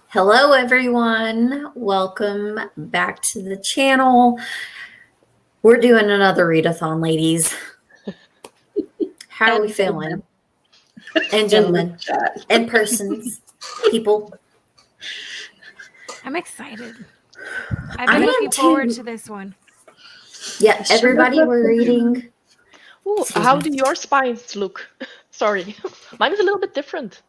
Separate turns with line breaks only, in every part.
Hello, everyone. Welcome back to the channel. We're doing another readathon, ladies. How are we feeling? And gentlemen, and persons, people.
I'm excited. I've been looking forward to this one.
Yeah, everybody, we're reading.
Ooh, how do your spines look? Sorry, mine is a little bit different.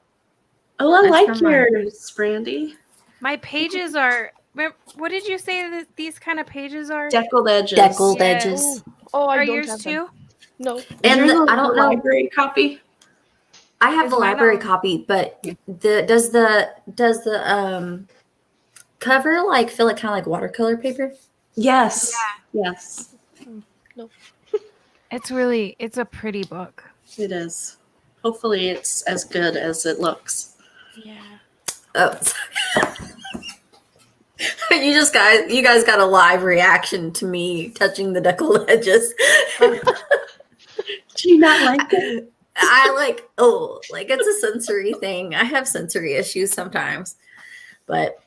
Oh, I like yours, Brandy.
My pages are. What did you say that these kind of pages are?
Deckled edges.
Deckled edges.
Oh, I
are
don't
yours
have
too?
them. No.
And I don't know.
Library copy.
I have the library copy, but does the cover like feel like kind of like watercolor paper?
Yes.
Yeah.
Yes.
No.
It's a pretty book.
It is. Hopefully, it's as good as it looks.
Yeah.
Oh. You guys got a live reaction to me touching the deckled edges.
Do you not like it?
Like it's a sensory thing. I have sensory issues sometimes. But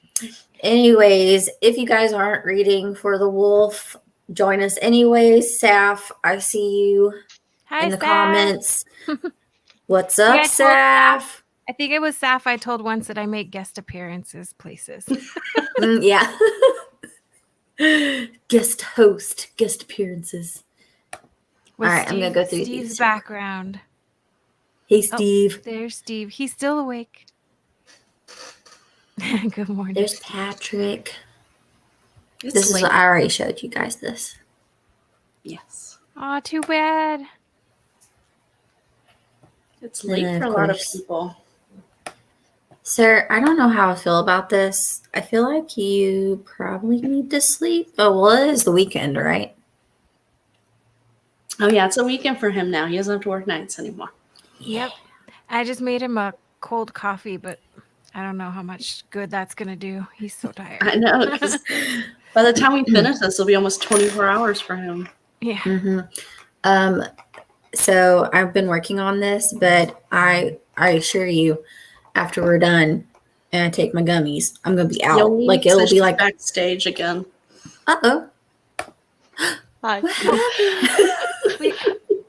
anyways, if you guys aren't reading for the wolf, join us anyways. Saf, I see you in the comments. What's up, Saf?
I think it was Saf I told once that I make guest appearances places.
Yeah. Guest appearances. All right, I'm going to go through
Steve's background.
Hey, Steve.
Oh, there's Steve. He's still awake. Good morning.
There's Patrick. I already showed you guys this.
Yes.
Oh, too bad.
It's late for a lot of people.
Sir, I don't know how I feel about this. I feel like you probably need to sleep. Oh, well, it is the weekend, right?
Oh, yeah, it's a weekend for him now. He doesn't have to work nights anymore.
Yep. I just made him a cold coffee, but I don't know how much good that's going to do. He's so tired.
I know. By the time we finish this, it'll be almost 24 hours for him.
Yeah.
Mm-hmm. So I've been working on this, but I assure you, after we're done and I take my gummies, I'm going to be out. Like it'll be like
backstage again.
Uh-oh.
Hi.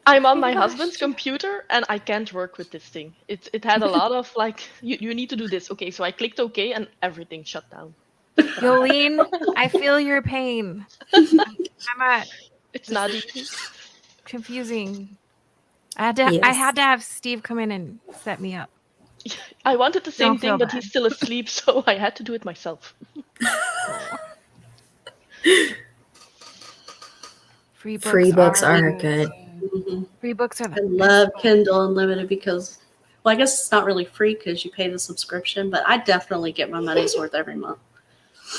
I'm on my husband's computer and I can't work with this thing. It had a lot of like, you need to do this. Okay, so I clicked OK and everything shut down.
Yolene, I feel your pain.
It's not easy.
Confusing. I had to have Steve come in and set me up.
I wanted the same thing, but he's still asleep, so I had to do it myself.
Free books are good.
Mm-hmm.
Free books are.
I love Kindle Unlimited because, well, I guess it's not really free because you pay the subscription, but I definitely get my money's worth every month.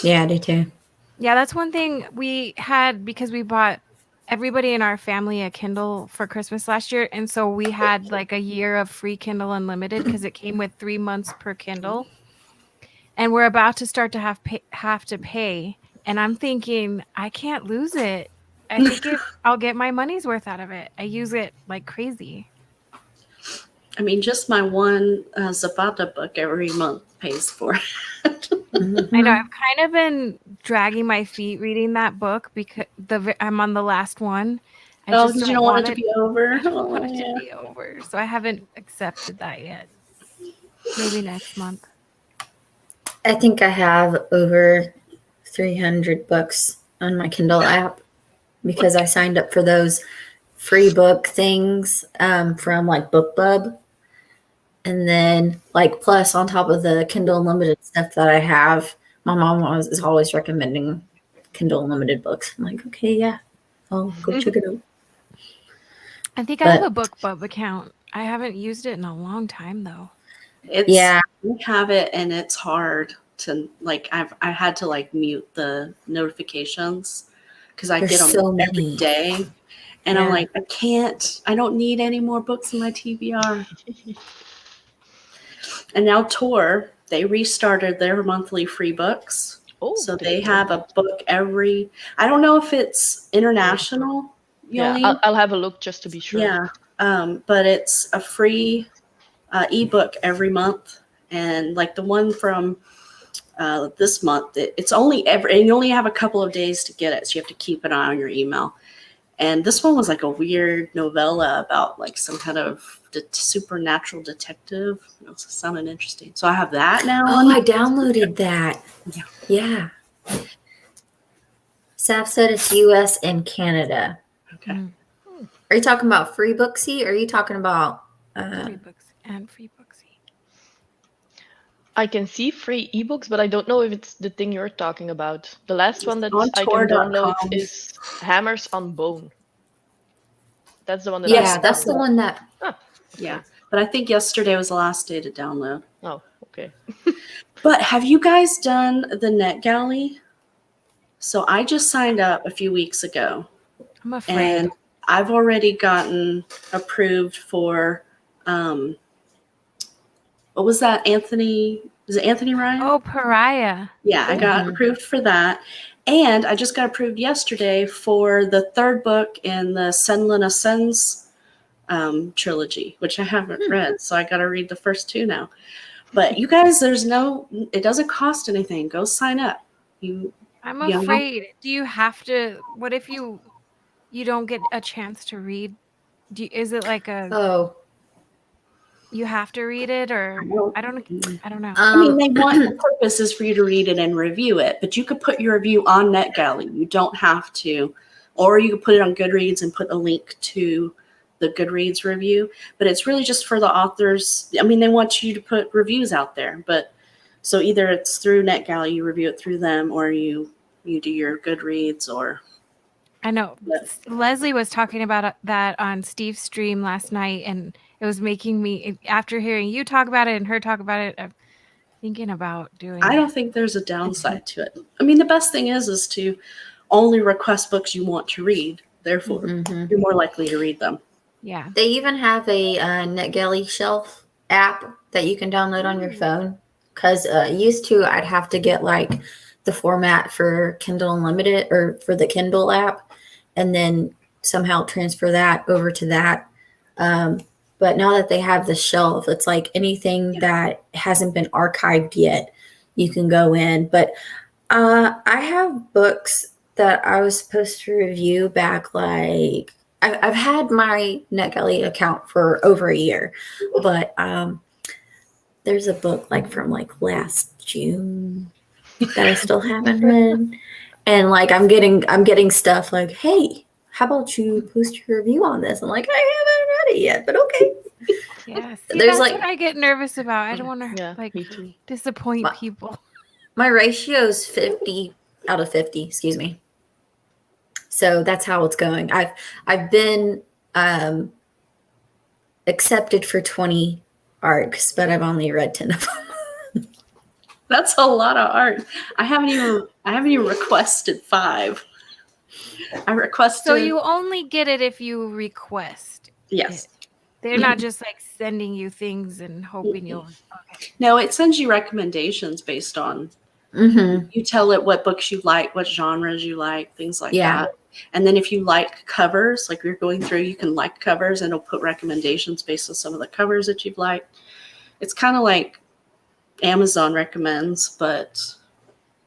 Yeah, I do too.
Yeah, that's one thing we had because we bought everybody in our family a Kindle for Christmas last year. And so we had like a year of free Kindle Unlimited because it came with 3 months per Kindle. And we're about to start to have to pay. And I'm thinking, I can't lose it. I think I'll get my money's worth out of it. I use it like crazy.
I mean, just my one Zapata book every month pays for it.
I know. I've kind of been dragging my feet reading that book because I'm on the last one.
Because you don't want it to be over?
I don't want it to be over. So I haven't accepted that yet. Maybe next month.
I think I have over 300 books on my Kindle app because I signed up for those free book things from like BookBub. And then like plus on top of the Kindle Unlimited stuff that I have, my mom is always recommending Kindle Unlimited books. I'm like, okay, yeah, I'll go check it out.
I think I have a BookBub account. I haven't used it in a long time though.
We have it and it's hard to like. I had to like mute the notifications because I get them every day, and I'm like, I don't need any more books in my TBR. And now Tor, they restarted their monthly free books.
Oh,
so they have a book every. I don't know if it's international.
Yeah, I'll have a look just to be sure.
Yeah, but it's a free ebook every month, and like the one from this month. It's only and you only have a couple of days to get it, so you have to keep an eye on your email. And this one was like a weird novella about like some kind of supernatural detective. It sounded interesting. So I have that now.
Oh, I downloaded that.
Yeah.
Yeah. Saf said it's US and Canada.
Okay.
Are you talking about Free Booksy, or are you talking about
Free books and Free Booksy.
I can see free ebooks, but I don't know if it's the thing you're talking about. The last one that
on
I can download
Tor.com.
is Hammers on Bone. That's the one that
yeah,
I
that's the one that
Yeah. But I think yesterday was the last day to download.
Oh, okay.
But have you guys done the NetGalley? So I just signed up a few weeks ago.
I'm afraid.
And I've already gotten approved for what was that? Anthony? Is it Anthony Ryan?
Oh, Pariah.
Yeah, I got approved for that. And I just got approved yesterday for the third book in the Senlin Ascends trilogy, which I haven't read. So I got to read the first two now. But you guys, it doesn't cost anything. Go sign up.
I'm afraid. Do you have to? What if you don't get a chance to read? Is it like you have to read it, or I don't know.
I mean, they want the purpose is for you to read it and review it, but you could put your review on NetGalley. You don't have to, or you could put it on Goodreads and put a link to the Goodreads review. But it's really just for the authors. I mean, they want you to put reviews out there, but so either it's through NetGalley, you review it through them, or you do your Goodreads, or.
I know. Leslie was talking about that on Steve's stream last night, and it was making me, after hearing you talk about it and her talk about it, I'm thinking about doing
I don't think there's a downside to it. I mean, the best thing is to only request books you want to read. Therefore, you're more likely to read them.
Yeah.
They even have a NetGalley shelf app that you can download on your phone. Because used to, I'd have to get like the format for Kindle Unlimited or for the Kindle app, and then somehow transfer that over to that. But now that they have the shelf, it's like anything that hasn't been archived yet, you can go in. But I have books that I was supposed to review back like I've had my NetGalley account for over a year, but there's a book like from like last June that I still haven't read. And like I'm getting stuff like, hey, how about you post your review on this? I'm like, I haven't read it yet, but okay.
Yeah,
There's
that's what I get nervous about. I don't want to
me too.
disappoint people.
My ratio is 50 out of 50, excuse me. So that's how it's going. I've been accepted for 20 arcs, but I've only read 10 of them.
That's a lot of art. I haven't even requested 5. I requested.
So you only get it if you request.
Yes.
They're not just like sending you things and hoping you'll. Okay.
No, it sends you recommendations based on. You tell it what books you like, what genres you like, things like that. And then if you like covers, like you're going through, you can like covers, and it'll put recommendations based on some of the covers that you've liked. It's kind of like Amazon recommends, but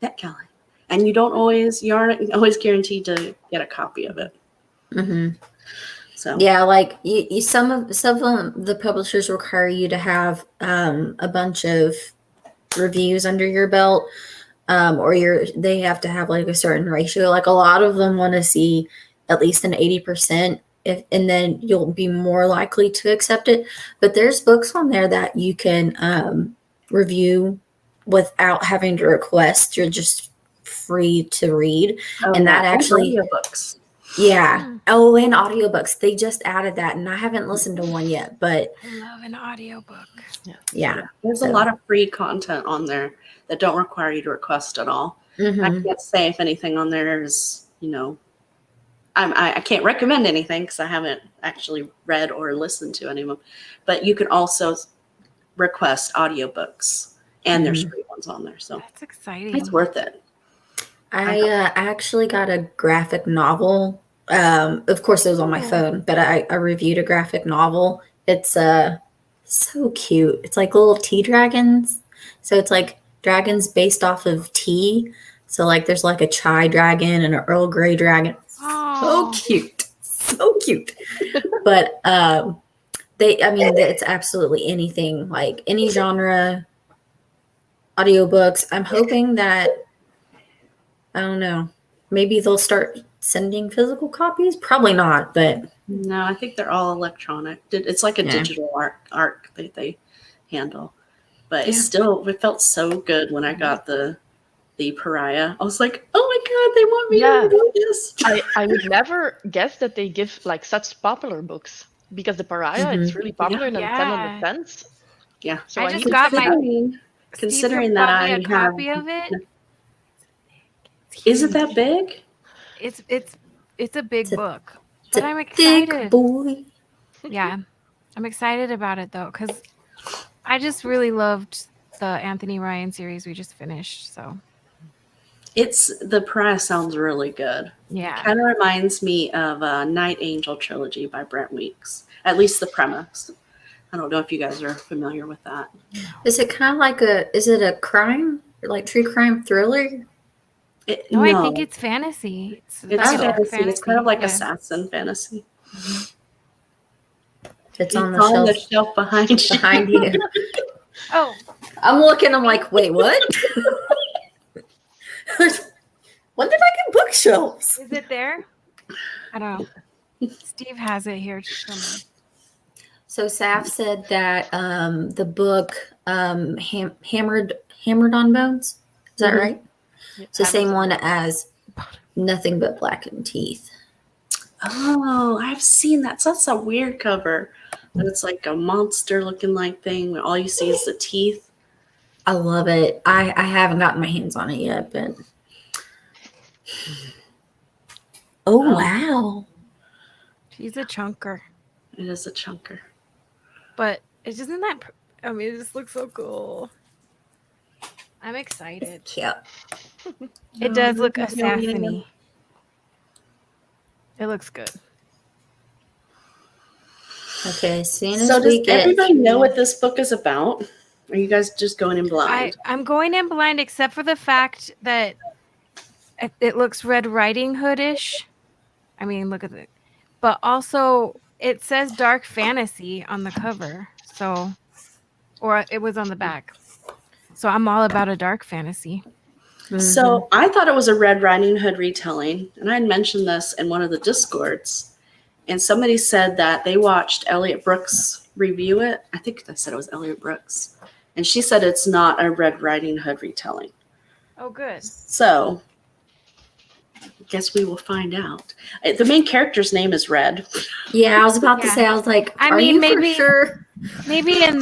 NetGalley. And you aren't always guaranteed to get a copy of it. So
yeah, like some of the publishers require you to have a bunch of reviews under your belt, or they have to have like a certain ratio. Like a lot of them want to see at least an 80%, and then you'll be more likely to accept it. But there's books on there that you can review without having to request. You're just free to read, and that actually
books.
Yeah. Oh, and audiobooks. They just added that, and I haven't listened to one yet, but
I love an audiobook.
Yeah.
There's a lot of free content on there that don't require you to request at all. I can't say if anything on there is, I can't recommend anything because I haven't actually read or listened to any of them. But you can also request audiobooks, and there's free ones on there. So
that's exciting.
It's worth it.
I actually got a graphic novel. Of course, it was on my phone, but I reviewed a graphic novel. It's so cute. It's like little tea dragons. So it's like dragons based off of tea. So like there's like a chai dragon and an Earl Grey dragon.
Oh.
So cute. So cute. But it's absolutely anything, like any genre audiobooks. I'm hoping that, I don't know, maybe they'll start sending physical copies. Probably not, but
No, I think they're all electronic. It's like a digital arc that they handle. But it felt so good when I got the Pariah. I was like, oh my god, they want me to do this.
I would never guess that they give like such popular books, because the Pariah, it's really popular and then 10 on the fence.
Yeah.
So
I just got
considering that I
a copy of it.
Is it that big?
It's a big book.
But
I'm excited.
Thick boy.
Yeah. I'm excited about it though, because I just really loved the Anthony Ryan series we just finished. So
the Pariah sounds really good.
yeah.
Kind of reminds me of Night Angel trilogy by Brent Weeks. At least the premise. I don't know if you guys are familiar with that.
Is it kind of like is it a crime, like true crime thriller?
No, I think it's fantasy.
It's fantasy. It's kind of like assassin fantasy.
It's on the
shelf behind you.
Oh,
I'm looking. I'm like, wait, what? When did I get bookshelves?
is it there? I don't know. Steve has it here somewhere.
So Saf said that the book Hammered on Bones. Is that right? It's the same one as Nothing But Blackened Teeth.
Oh, I've seen that. So that's a weird cover. And it's like a monster looking like thing where all you see is the teeth.
I love it. I haven't gotten my hands on it yet, but wow.
She's a chunker.
It is a chunker.
But it isn't that it just looks so cool. I'm excited.
Yeah.
It does look assassiny. It looks good.
Okay, as soon as
so
we
does
get
everybody know what this book is about? Or are you guys just going in blind?
I'm going in blind, except for the fact that it looks Red Riding Hood-ish. I mean, look at it. But also, it says dark fantasy on the cover. So, or it was on the back. So I'm all about a dark fantasy.
Mm-hmm.
So I thought it was a Red Riding Hood retelling, and I had mentioned this in one of the Discords, and somebody said that they watched Elliot Brooks review it. I think they said it was Elliot Brooks, and she said it's not a Red Riding Hood retelling.
Oh, good.
So I guess we will find out. The main character's name is Red.
Yeah, I was about to say, I was like,
I
are
mean,
you
maybe
for sure?
Maybe in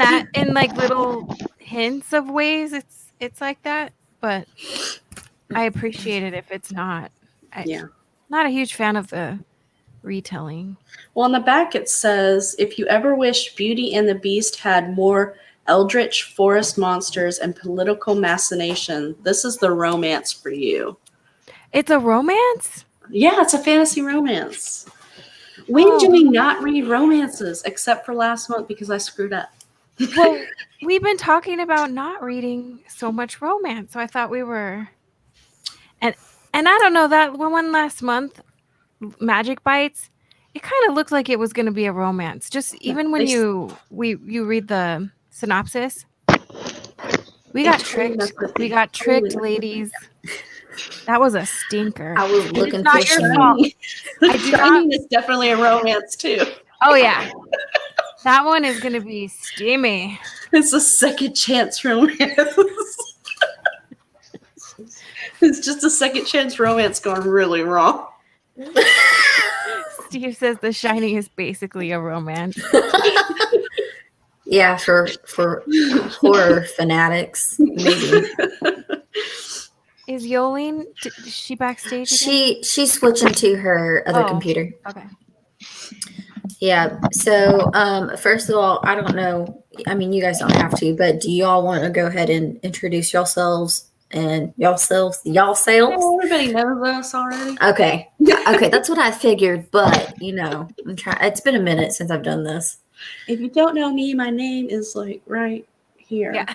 like little hints of ways it's like that, but I appreciate it if it's not. Not a huge fan of the retelling.
Well, on the back it says, if you ever wish Beauty and the Beast had more eldritch forest monsters and political machination, this is the romance for you.
It's a romance?
Yeah, it's a fantasy romance. When do we not read romances except for last month because I screwed up?
Well, we've been talking about not reading so much romance, so I thought we were. And I don't know, that one last month, Magic Bites, it kind of looked like it was going to be a romance. Just even when you read the synopsis, we got tricked. We got tricked, ladies. That was a stinker.
I was looking
it's not
for
your fault.
The Shining is definitely a romance too.
Oh yeah, that one is going to be steamy.
It's a second chance romance. It's just a second chance romance gone really wrong.
Steve says The Shining is basically a romance.
Yeah, for horror fanatics, maybe.
Is Yolene? Is she backstage again?
She's switching to her other computer.
Okay.
Yeah. So first of all, I don't know. I mean, you guys don't have to, but do y'all want to go ahead and introduce yourselves and y'allselves?
Oh, everybody knows us already.
Okay. Okay, that's what I figured. But I'm trying. It's been a minute since I've done this.
If you don't know me, my name is like right here.
Yeah.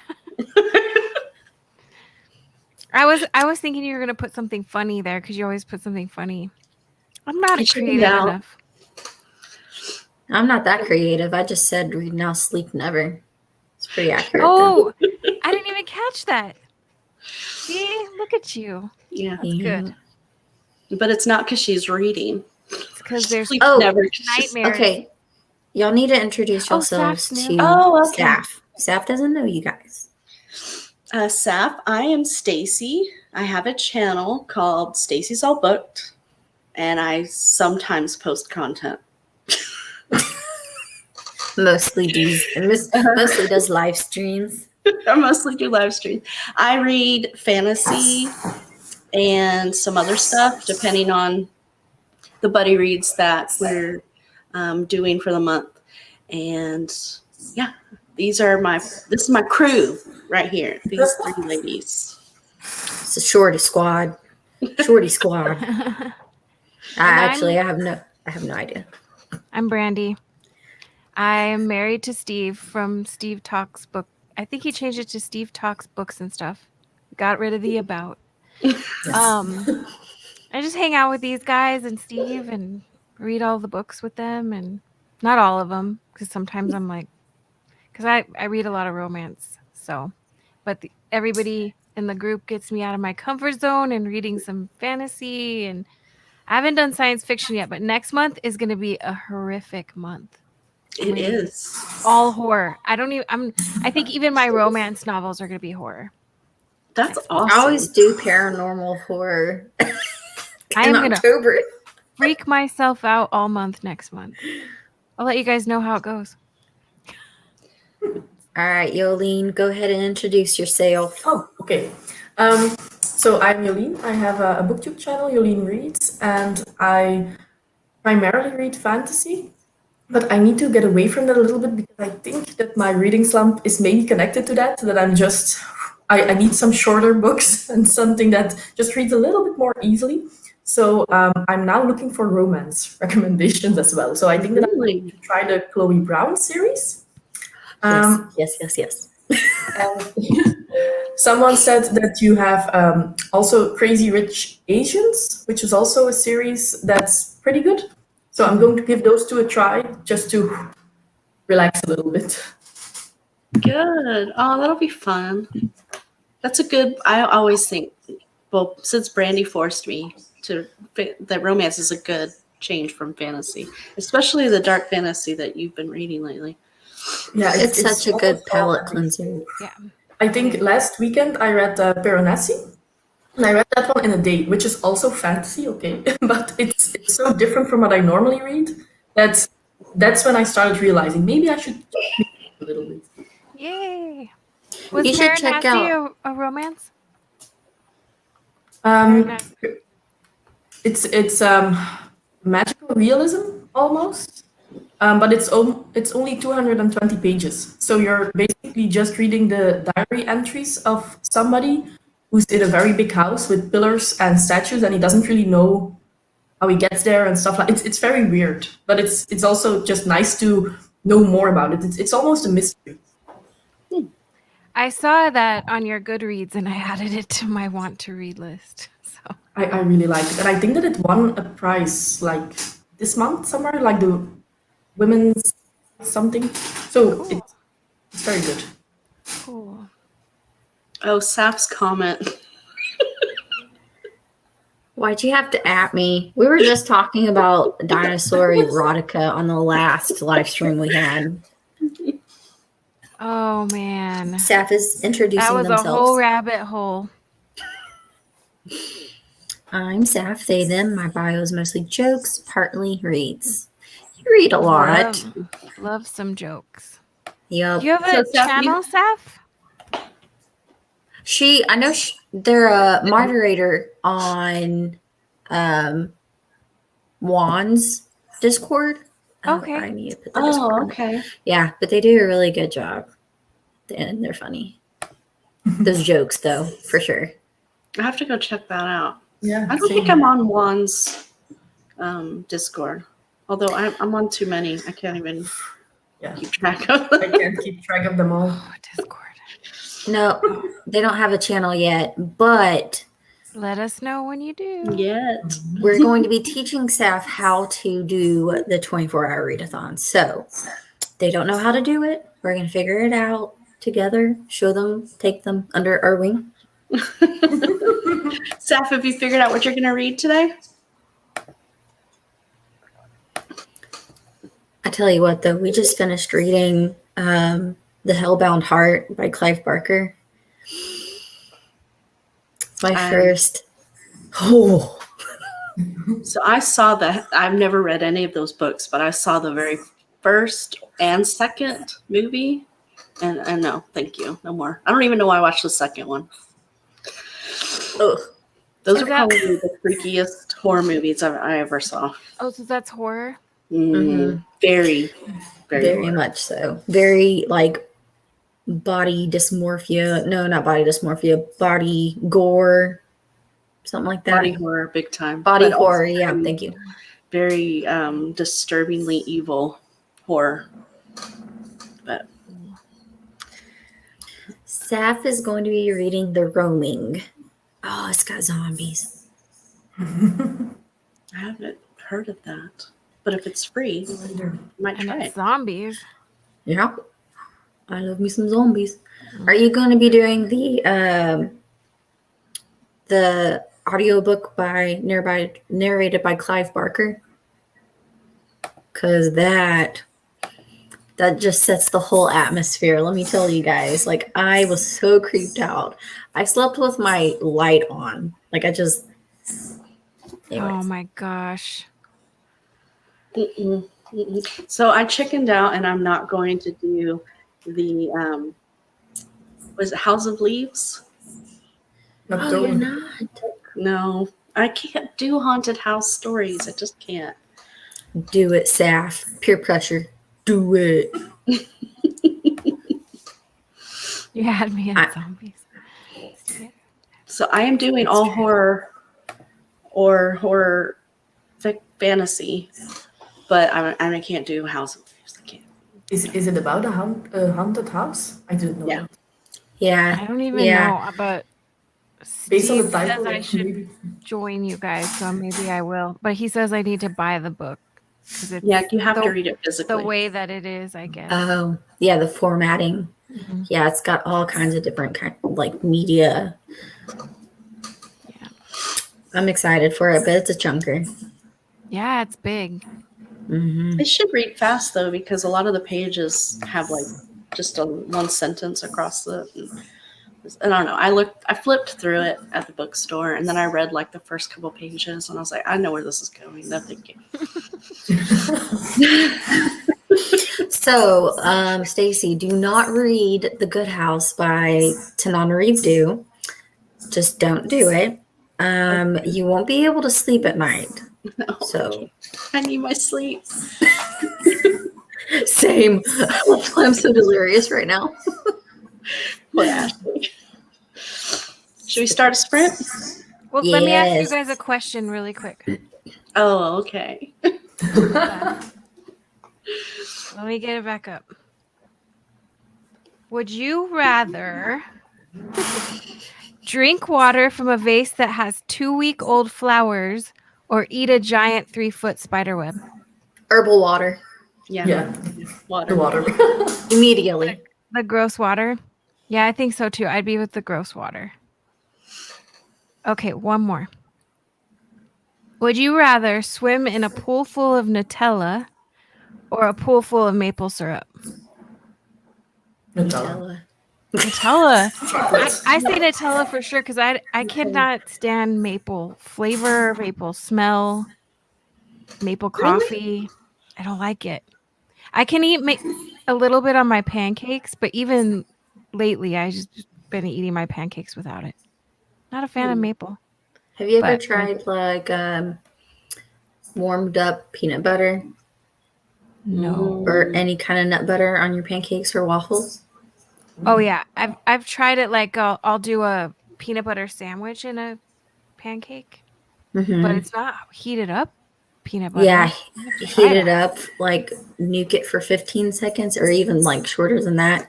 I was thinking you were gonna put something funny there because you always put something funny. I'm not
It turned
creative
out-
enough.
I'm not that creative. I just said read now, sleep never. It's pretty accurate.
Oh, I didn't even catch that. See, look at you.
Yeah.
That's good.
But it's not because she's reading.
It's because there's
Sleep
Oh,
never.
nightmares.
Okay. Y'all need to introduce
Oh,
yourselves
Saf's
to
new.
Oh, okay.
Saf. Saf doesn't know you guys.
Saf, I am Stacy. I have a channel called Stacy's All Booked, and I sometimes post content.
Mostly does live streams.
I mostly do live streams. I read fantasy and some other stuff, depending on the buddy reads that we're doing for the month. And yeah, this is my crew right here. These three ladies.
It's a shorty squad. Shorty squad. I have no idea.
I'm Brandy. I am married to Steve from Steve Talks Book. I think he changed it to Steve Talks Books and Stuff. Got rid of the about. I just hang out with these guys and Steve and read all the books with them, and not all of them because sometimes I'm like, because I read a lot of romance. So, but everybody in the group gets me out of my comfort zone and reading some fantasy, and I haven't done science fiction yet, but next month is going to be a horrific month.
It is
all horror. I think even my romance novels are going to be horror.
That's awesome.
I always do paranormal horror.
I am going
to
freak myself out all month next month. I'll let you guys know how it goes.
All right, Yolene, go ahead and introduce yourself.
Oh, okay. So I'm Yolene. I have a booktube channel, Yolene Reads, and I primarily read fantasy. But I need to get away from that a little bit because I think that my reading slump is maybe connected to that I need some shorter books and something that just reads a little bit more easily. So I'm now looking for romance recommendations as well. So I think that I'm going to try the Chloe Brown series.
Yes.
Someone said that you have also Crazy Rich Asians, which is also a series that's pretty good. So I'm going to give those two a try just to relax a little bit.
Good. Oh, that'll be fun. That's a good, I always think, well, since Brandy forced me that romance is a good change from fantasy, especially the dark fantasy that you've been reading lately.
Yeah,
it's such a good palate cleanser.
Yeah.
I think last weekend I read Piranesi. And I read that one in a day, which is also fantasy, okay, but it's so different from what I normally read that's when I started realizing maybe I should change a little bit.
Yay! Was
You should check
Piranesi a romance?
It's magical realism almost, but it's only 220 pages. So you're basically just reading the diary entries of somebody who's in a very big house with pillars and statues, and he doesn't really know how he gets there and stuff like. It's very weird, but it's also just nice to know more about it. It's almost a mystery.
I saw that on your Goodreads, and I added it to my want to read list. So
I really like it, and I think that it won a prize like this month somewhere, like the women's something. So
cool.
It's very good.
Cool.
Oh, Saf's comment.
Why'd you have to at me? We were just talking about dinosaur erotica on the last live stream we had.
Oh man,
Saf is introducing
that was
themselves.
a whole rabbit hole.
I'm Saf, they, them. My bio is mostly jokes, partly reads. You read a lot.
Love some jokes.
Yep.
You have a channel, Saf?
I know they're a moderator on Juan's Discord.
Okay.
I need to put the Discord on.
Okay.
Yeah, but they do a really good job. And they're funny. Those jokes, though, for sure.
I have to go check that out.
Yeah,
I don't think I'm on Juan's Discord. Although I'm on too many. I can't even keep track of them.
I can't keep track of them all.
Oh, Discord.
No, they don't have a channel yet, but
Let us know when you do.
Yet.
we're going to be teaching staff how to do the 24-hour readathon. So they don't know how to do it. We're going to figure it out together, show them, take them under our wing.
Saf, have you figured out what you're going to read today?
I tell you what, though, we just finished reading The Hellbound Heart by Clive Barker. My first. Oh.
So I saw that. I've never read any of those books, but I saw the very first and second movie. And no, thank you. No more. I don't even know why I watched the second one.
Ugh.
Those are probably the freakiest horror movies I ever saw.
Oh, so that's horror?
Mm-hmm.
Very,
very much so. Very like body dysmorphia. No, not body dysmorphia. Body gore. Something like that.
Body horror, big time.
Body horror, yeah, thank you.
Very disturbingly evil horror. But
Saf is going to be reading The Roaming. Oh, it's got zombies.
I haven't heard of that. But if it's free, I might try it.
Zombies.
Yeah. I love me some zombies. Are you going to be doing the audiobook narrated by Clive Barker? Because that just sets the whole atmosphere. Let me tell you guys, like, I was so creeped out. I slept with my light on. Like, anyways.
Oh my gosh.
So I chickened out, and I'm not going to do the was it House of Leaves?
Oh, you're not?
No, I can't do haunted house stories. I just can't.
Do it, Saf. Peer pressure. Do it.
You had me at zombies.
So I am doing all horror or horror fantasy, but I can't do House of Leaves. I can't.
Is it about a haunted house? I didn't know.
Yeah.
That.
Yeah.
I don't even know, but
Based on the
Steve
title,
says I should join you guys, so maybe I will. But he says I need to buy the book.
Yeah, you have to read it physically.
The way that it is, I guess.
Oh, yeah, the formatting.
Mm-hmm.
Yeah, it's got all kinds of different like media.
Yeah.
I'm excited for it, but it's a chunker.
Yeah, it's big.
Mm-hmm.
It should read fast though, because a lot of the pages have like just one sentence across the. And I don't know. I flipped through it at the bookstore, and then I read like the first couple pages, and I was like, I know where this is going. No thinking.
So, Stacy, do not read The Good House by Tananarive. Just don't do it. You won't be able to sleep at night.
No,
So
I need my sleep.
Same. That's why I'm so delirious right now.
But Ashley, should we start a sprint?
Well, let me ask you guys a question really quick.
Oh, okay.
Let me get it back up. Would you rather drink water from a vase that has 2-week-old flowers or eat a giant 3-foot spider web?
Herbal water.
Yeah.
Water.
The water.
Immediately.
The gross water? Yeah, I think so too. I'd be with the gross water. Okay, one more. Would you rather swim in a pool full of Nutella or a pool full of maple syrup?
Nutella.
Nutella. I say Nutella for sure because I cannot stand maple flavor, maple smell, maple coffee. Really? I don't like it. I can eat a little bit on my pancakes, but even lately I just been eating my pancakes without it. Not a fan of maple.
Have you ever tried like warmed up peanut butter?
No.
Or any kind of nut butter on your pancakes or waffles?
Oh yeah, I've tried it. Like I'll do a peanut butter sandwich in a pancake, but it's not heated up peanut butter.
Yeah, heat it up, like nuke it for 15 seconds or even like shorter than that.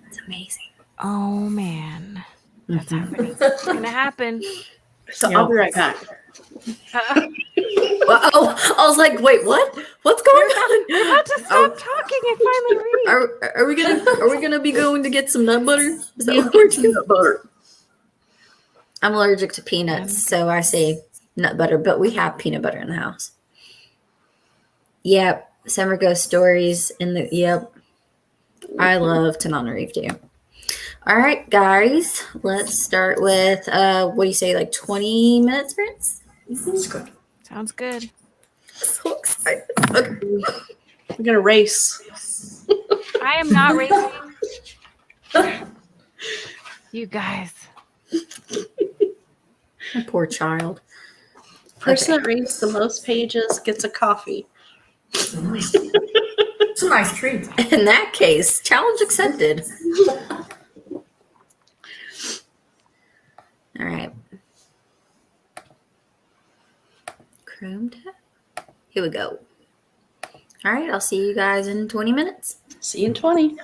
It's amazing.
Oh man, that's
Mhm.
happening. It's gonna happen.
So I'll be right back.
Well, I was like, wait, what? What's going on?
You're about to stop talking and finally read.
Are we gonna be going to get some nut butter? Is that
You
what we're
get
doing?
peanut butter.
I'm allergic to peanuts, so I say nut butter, but we have peanut butter in the house. Yep. Summer Ghost Stories in the yep. I love Tananarive too. All right, guys. Let's start with what do you say, like 20 minutes, Prince?
It's good.
Sounds good.
So excited. Okay.
We're gonna race.
I am not racing. You guys.
My poor child.
Person
Okay.
that reads the most pages gets a coffee.
It's a nice treat.
In that case, challenge accepted. All right. Chrome tab. Here we go. All right. I'll see you guys in 20 minutes.
See you in 20.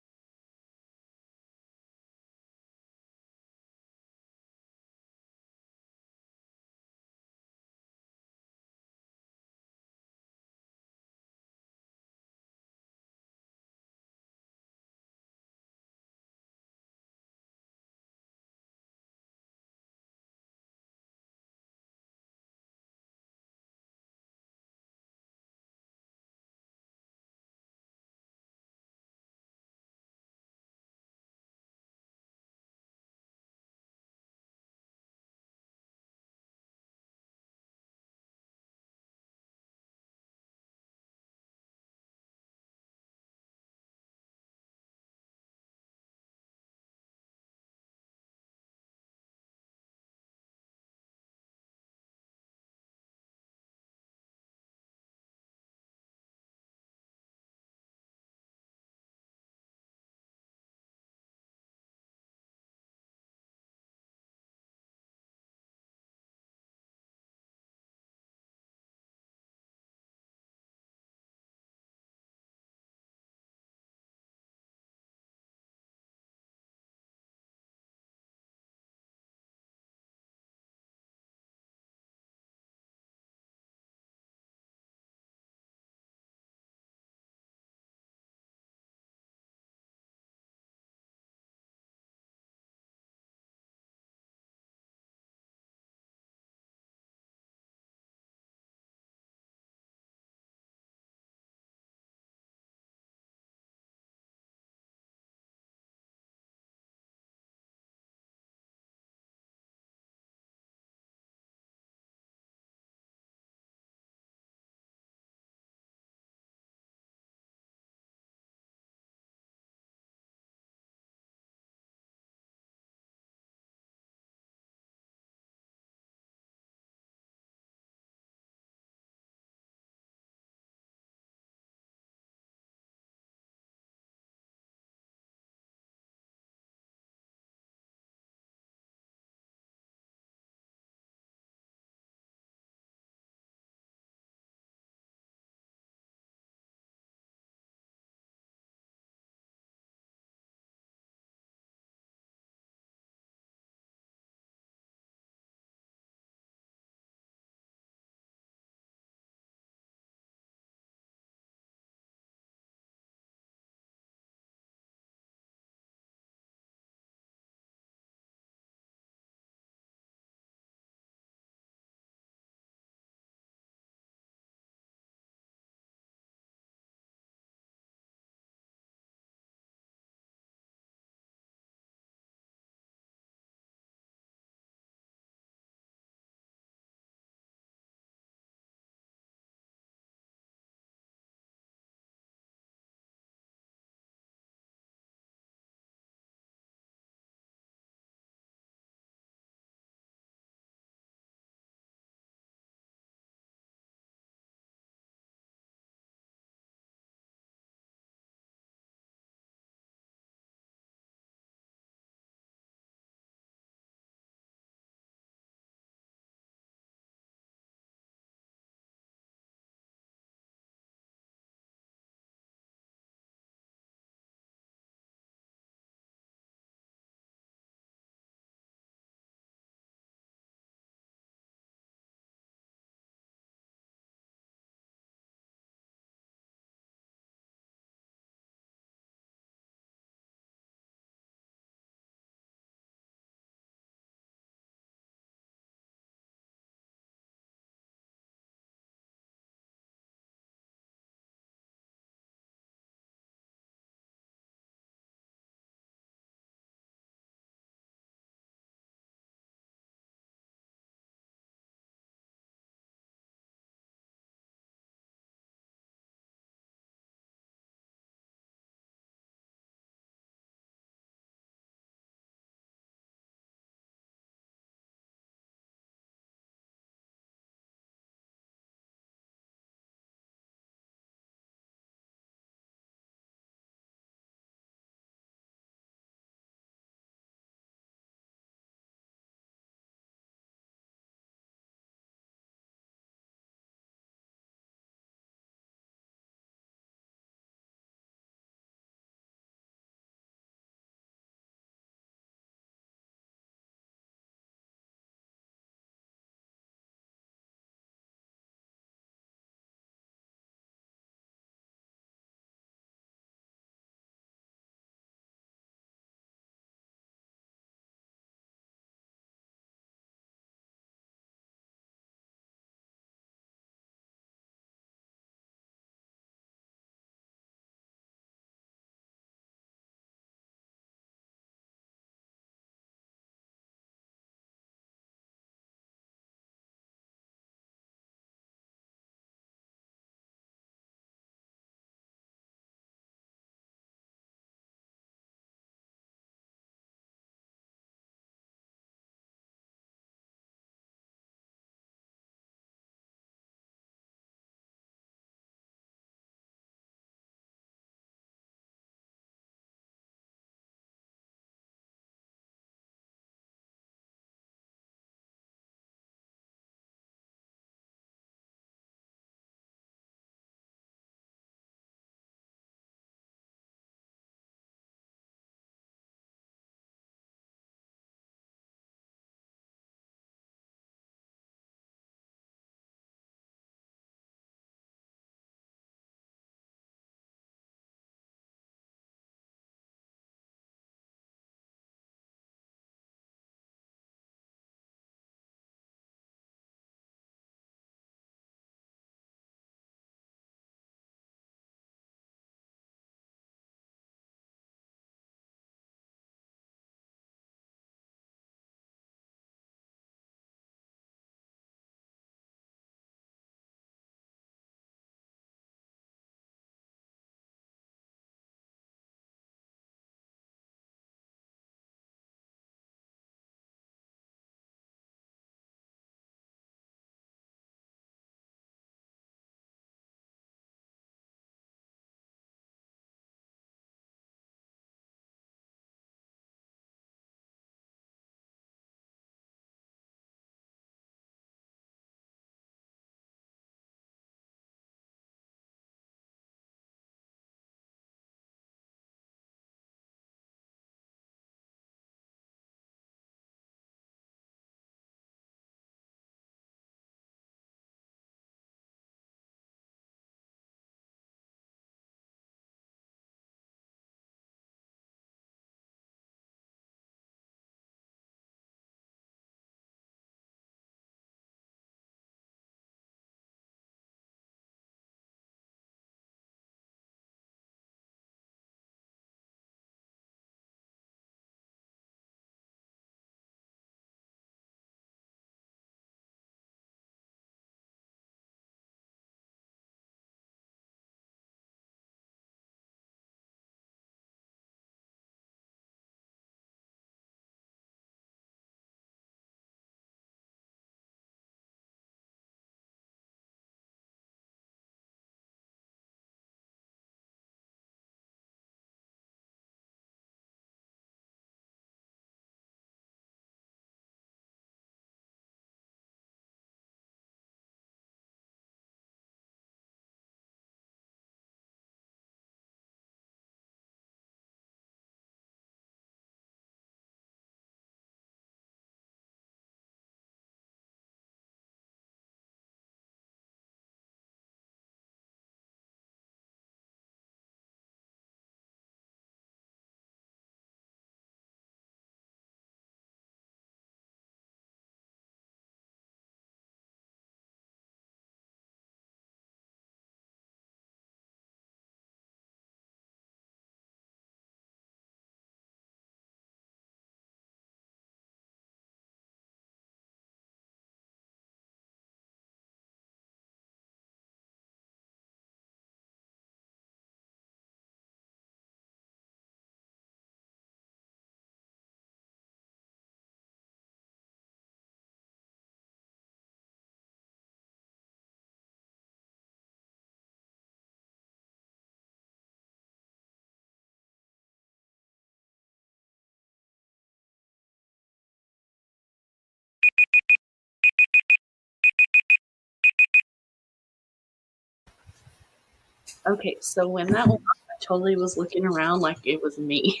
Okay, so when that went off, I totally was looking around like it was me.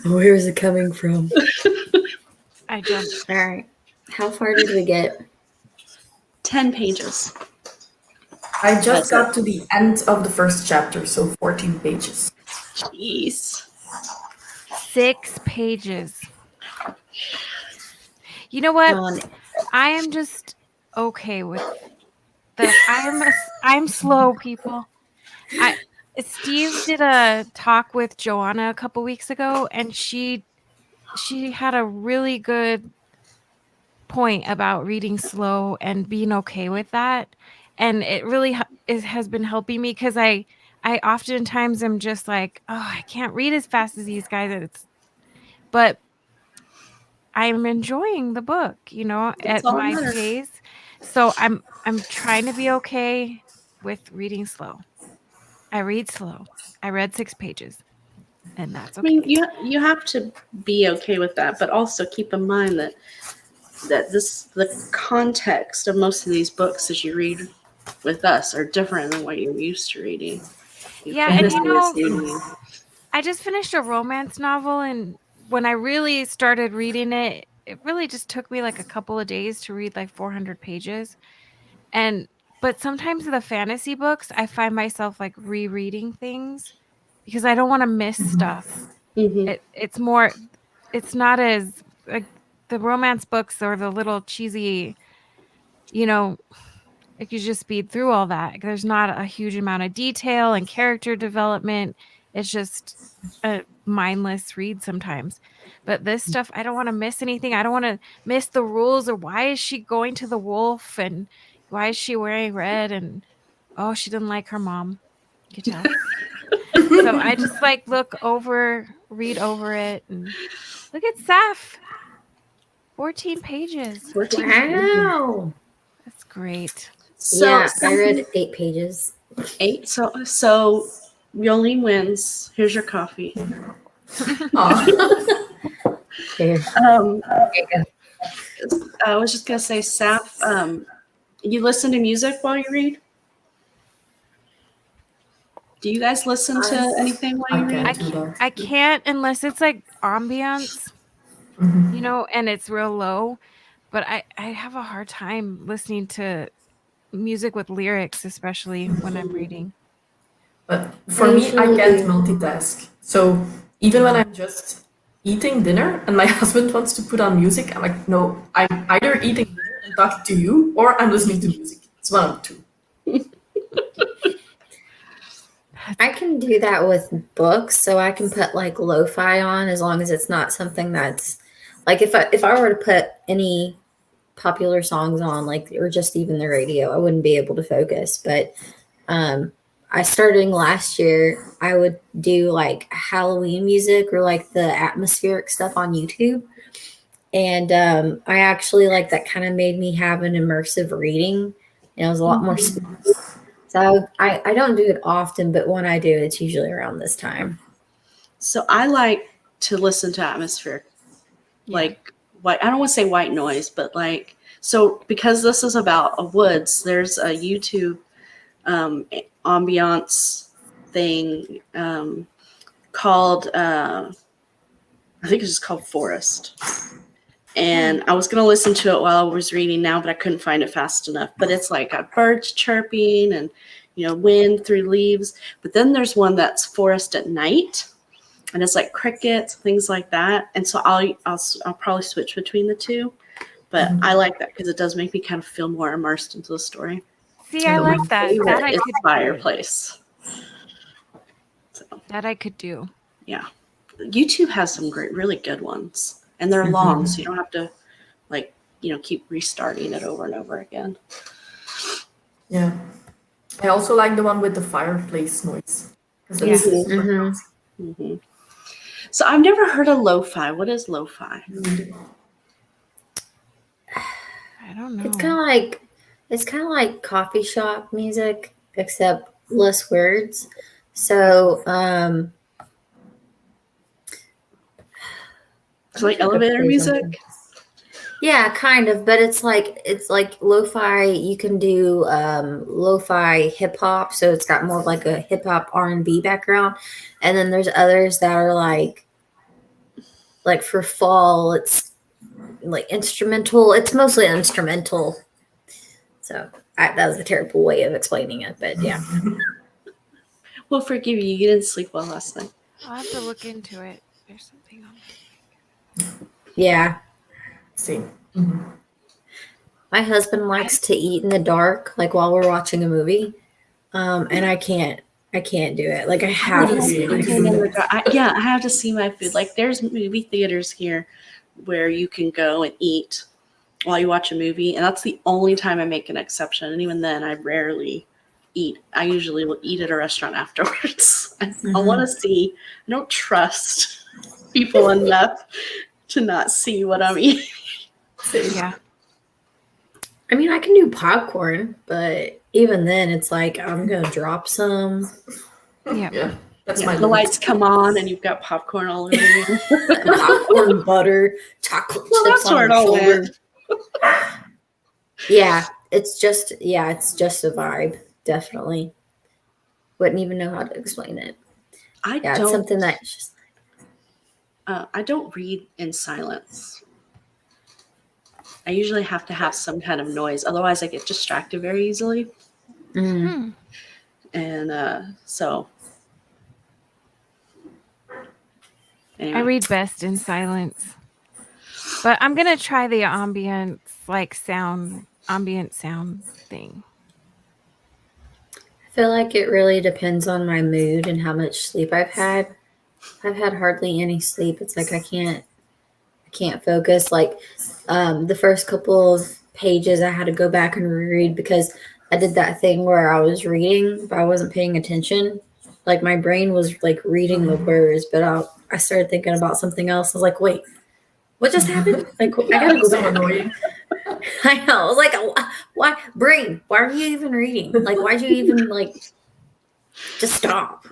Where is it coming from?
I jumped.
All right. How far did we get?
10 pages.
I just
That's
got to the end of the first chapter, so 14 pages.
Jeez.
6 pages. You know what?
Dawn,
I am just okay with that. I'm slow, people. Steve did a talk with Joanna a couple weeks ago, and she had a really good point about reading slow and being okay with that. And it really has been helping me because I oftentimes am just like, oh, I can't read as fast as these guys. But I'm enjoying the book,
That's
at
all
my
that matters.
pace. So I'm trying to be okay with reading slow. I read slow. I read 6 pages, and that's
I mean,
okay.
you have to be okay with that, but also keep in mind that the context of most of these books as you read with us are different than what you're used to reading.
Yeah, and
Reading.
I just finished a romance novel, and when I really started reading it, it really just took me like a couple of days to read like 400 pages. But sometimes the fantasy books, I find myself like rereading things because I don't want to miss stuff.
Mm-hmm.
It's not as like the romance books or the little cheesy, if you just speed through all that, there's not a huge amount of detail and character development. It's just a mindless read sometimes. But this stuff, I don't want to miss anything. I don't want to miss the rules, or why is she going to the wolf and why is she wearing red, and oh, she didn't like her mom. You could tell. So I just like read over it, and look at Saf. 14 pages.
14
wow.
That's great.
So
Yeah, I read 8 pages.
8. So Yolene wins. Here's your coffee.
Aw.
Here.
I
There you go.
was just gonna say, Saf, you listen to music while you read? Do you guys listen to anything while you read?
I can't unless it's like ambiance, and it's real low. But I have a hard time listening to music with lyrics, especially when I'm reading.
But for me, I can't multitask. So even when I'm just eating dinner and my husband wants to put on music, I'm like, no, I'm either eating dinner and talking to you, or I'm listening to music. It's one of the two.
I can do that with books, so I can put like lo-fi on as long as it's not something that's like if I were to put any popular songs on, like, or just even the radio, I wouldn't be able to focus. But I started last year, I would do like Halloween music or like the atmospheric stuff on YouTube. And I actually like that kind of made me have an immersive reading. And it was a lot more smooth. So I don't do it often, but when I do, it's usually around this time.
So I like to listen to atmospheric, like white. I don't want to say white noise, but like, so because this is about a woods, there's a YouTube ambiance thing called I think it's just called Forest. And I was going to listen to it while I was reading now, but I couldn't find it fast enough. But it's like got birds chirping and, wind through leaves. But then there's one that's forest at night, and it's like crickets, things like that. And so I'll probably switch between the two. But I like that because it does make me kind of feel more immersed into the story.
See, I like that. That I
It's
could
fireplace. So,
that I could do.
Yeah. YouTube has some really good ones. And they're long, so you don't have to keep restarting it over and over again.
Yeah. I also like the one with the fireplace noise.
Mm-hmm. So I've never heard of lo-fi. What is lo-fi?
I don't know.
It's kind of like coffee shop music, except less words. So
it's like elevator music.
Yeah, kind of, but it's like lo-fi. You can do lo-fi hip hop, so it's got more of like a hip hop R&B background, and then there's others that are like for fall. It's like instrumental. It's mostly instrumental. So that was a terrible way of explaining it, but yeah.
We'll forgive you. You didn't sleep well last night.
I'll have to look into it. There's something on my
Yeah.
See.
My husband likes to eat in the dark, like while we're watching a movie, and I can't do it. Like I have to see my food.
I have to see my food. Like there's movie theaters here where you can go and eat while you watch a movie, and that's the only time I make an exception. And even then, I rarely eat. I usually will eat at a restaurant afterwards. I want to see. I don't trust people enough to not see what I'm eating.
Yeah.
I mean, I can do popcorn, but even then, it's like I'm gonna drop some.
Yeah.
That's my
The lights come on, and you've got popcorn all over you.
Popcorn, butter, chocolate chips
that's
on
where it
your
all
shoulder.
went.
Yeah, it's just a vibe. Definitely, wouldn't even know how to explain it. It's something that's just.
I don't read in silence. I usually have to have some kind of noise, otherwise I get distracted very easily.
Mm.
And so. Anyway.
I read best in silence. But I'm gonna try the ambient sound thing.
I feel like it really depends on my mood and how much sleep I've had. I've had hardly any sleep. It's like I can't focus. Like the first couple of pages I had to go back and reread because I did that thing where I was reading but I wasn't paying attention. Like my brain was like reading the words, but I started thinking about something else. I was like, wait, what just happened? Like I gotta go back.
Annoying.
I know. I was like, why brain? Why are you even reading? Like why'd you even just stop?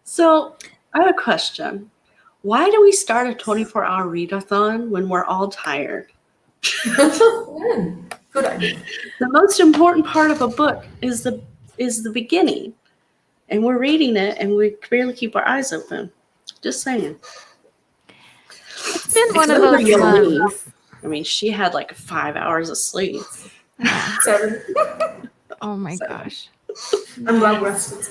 So I have a question. Why do we start a 24-hour readathon when we're all tired?
Good idea.
The most important part of a book is the beginning. And we're reading it and we barely keep our eyes open. Just saying.
It's been one of those months.
I mean, she had like 5 hours of sleep.
7.
Oh my gosh.
I'm well rested.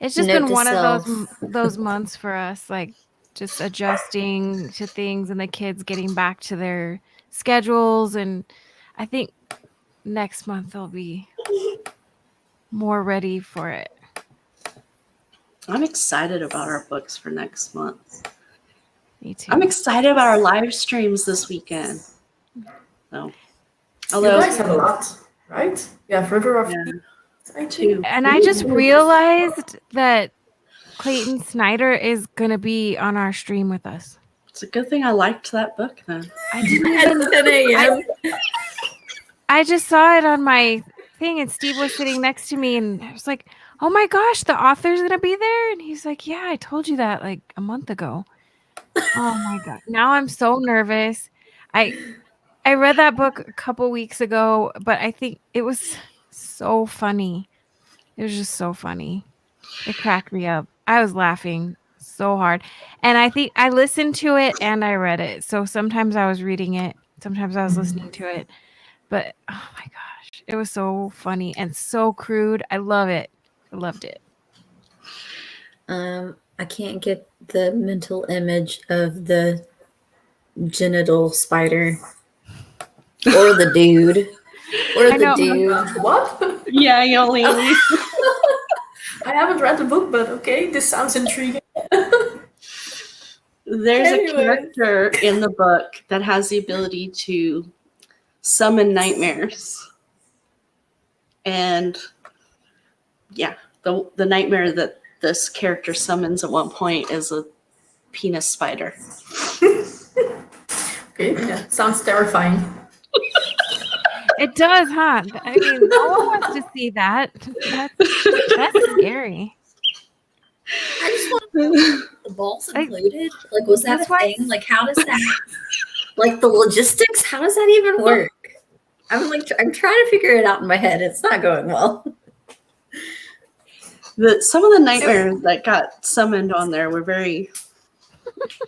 It's just
Note
been
to
one
self.
of those months for us, like just adjusting to things and the kids getting back to their schedules. And I think next month they'll be more ready for it.
I'm excited about our books for next month.
Me too.
I'm excited about our live streams this weekend. So,
You guys have a lot, right? Yeah, River of
Yeah.
I too.
And I just realized that Clayton Snyder is going to be on our stream with us.
It's a good thing I liked that book then.
I didn't
At
even
10 a.m.
I just saw it on my thing and Steve was sitting next to me and I was like, oh my gosh, the author's going to be there. And he's like, yeah, I told you that like a month ago. Oh my God. Now I'm so nervous. I read that book a couple weeks ago, but I think it was so funny. It was just so funny. It cracked me up. I was laughing so hard. And I think I listened to it and I read it. So sometimes I was reading it. Sometimes I was listening to it. But oh my gosh, it was so funny and so crude. I love it. I loved it.
I can't get the mental image of the genital spider or the dude or
I
the
know.
dude.
What?
Yeah, you only.
I haven't read the book, but okay, this sounds intriguing.
There's
Anyway.
a character in the book that has the ability to summon nightmares. And yeah, the nightmare that this character summons at one point is a penis spider.
Okay, yeah, sounds terrifying.
It does, huh? I mean, no one wants to see that. That's scary.
I just want the balls included. Like, was that
That's
a
why-
thing? Like, how does that? Like the logistics, how does that even work? I'm trying to figure it out in my head. It's not going well.
Some of the nightmares that got summoned on there were very.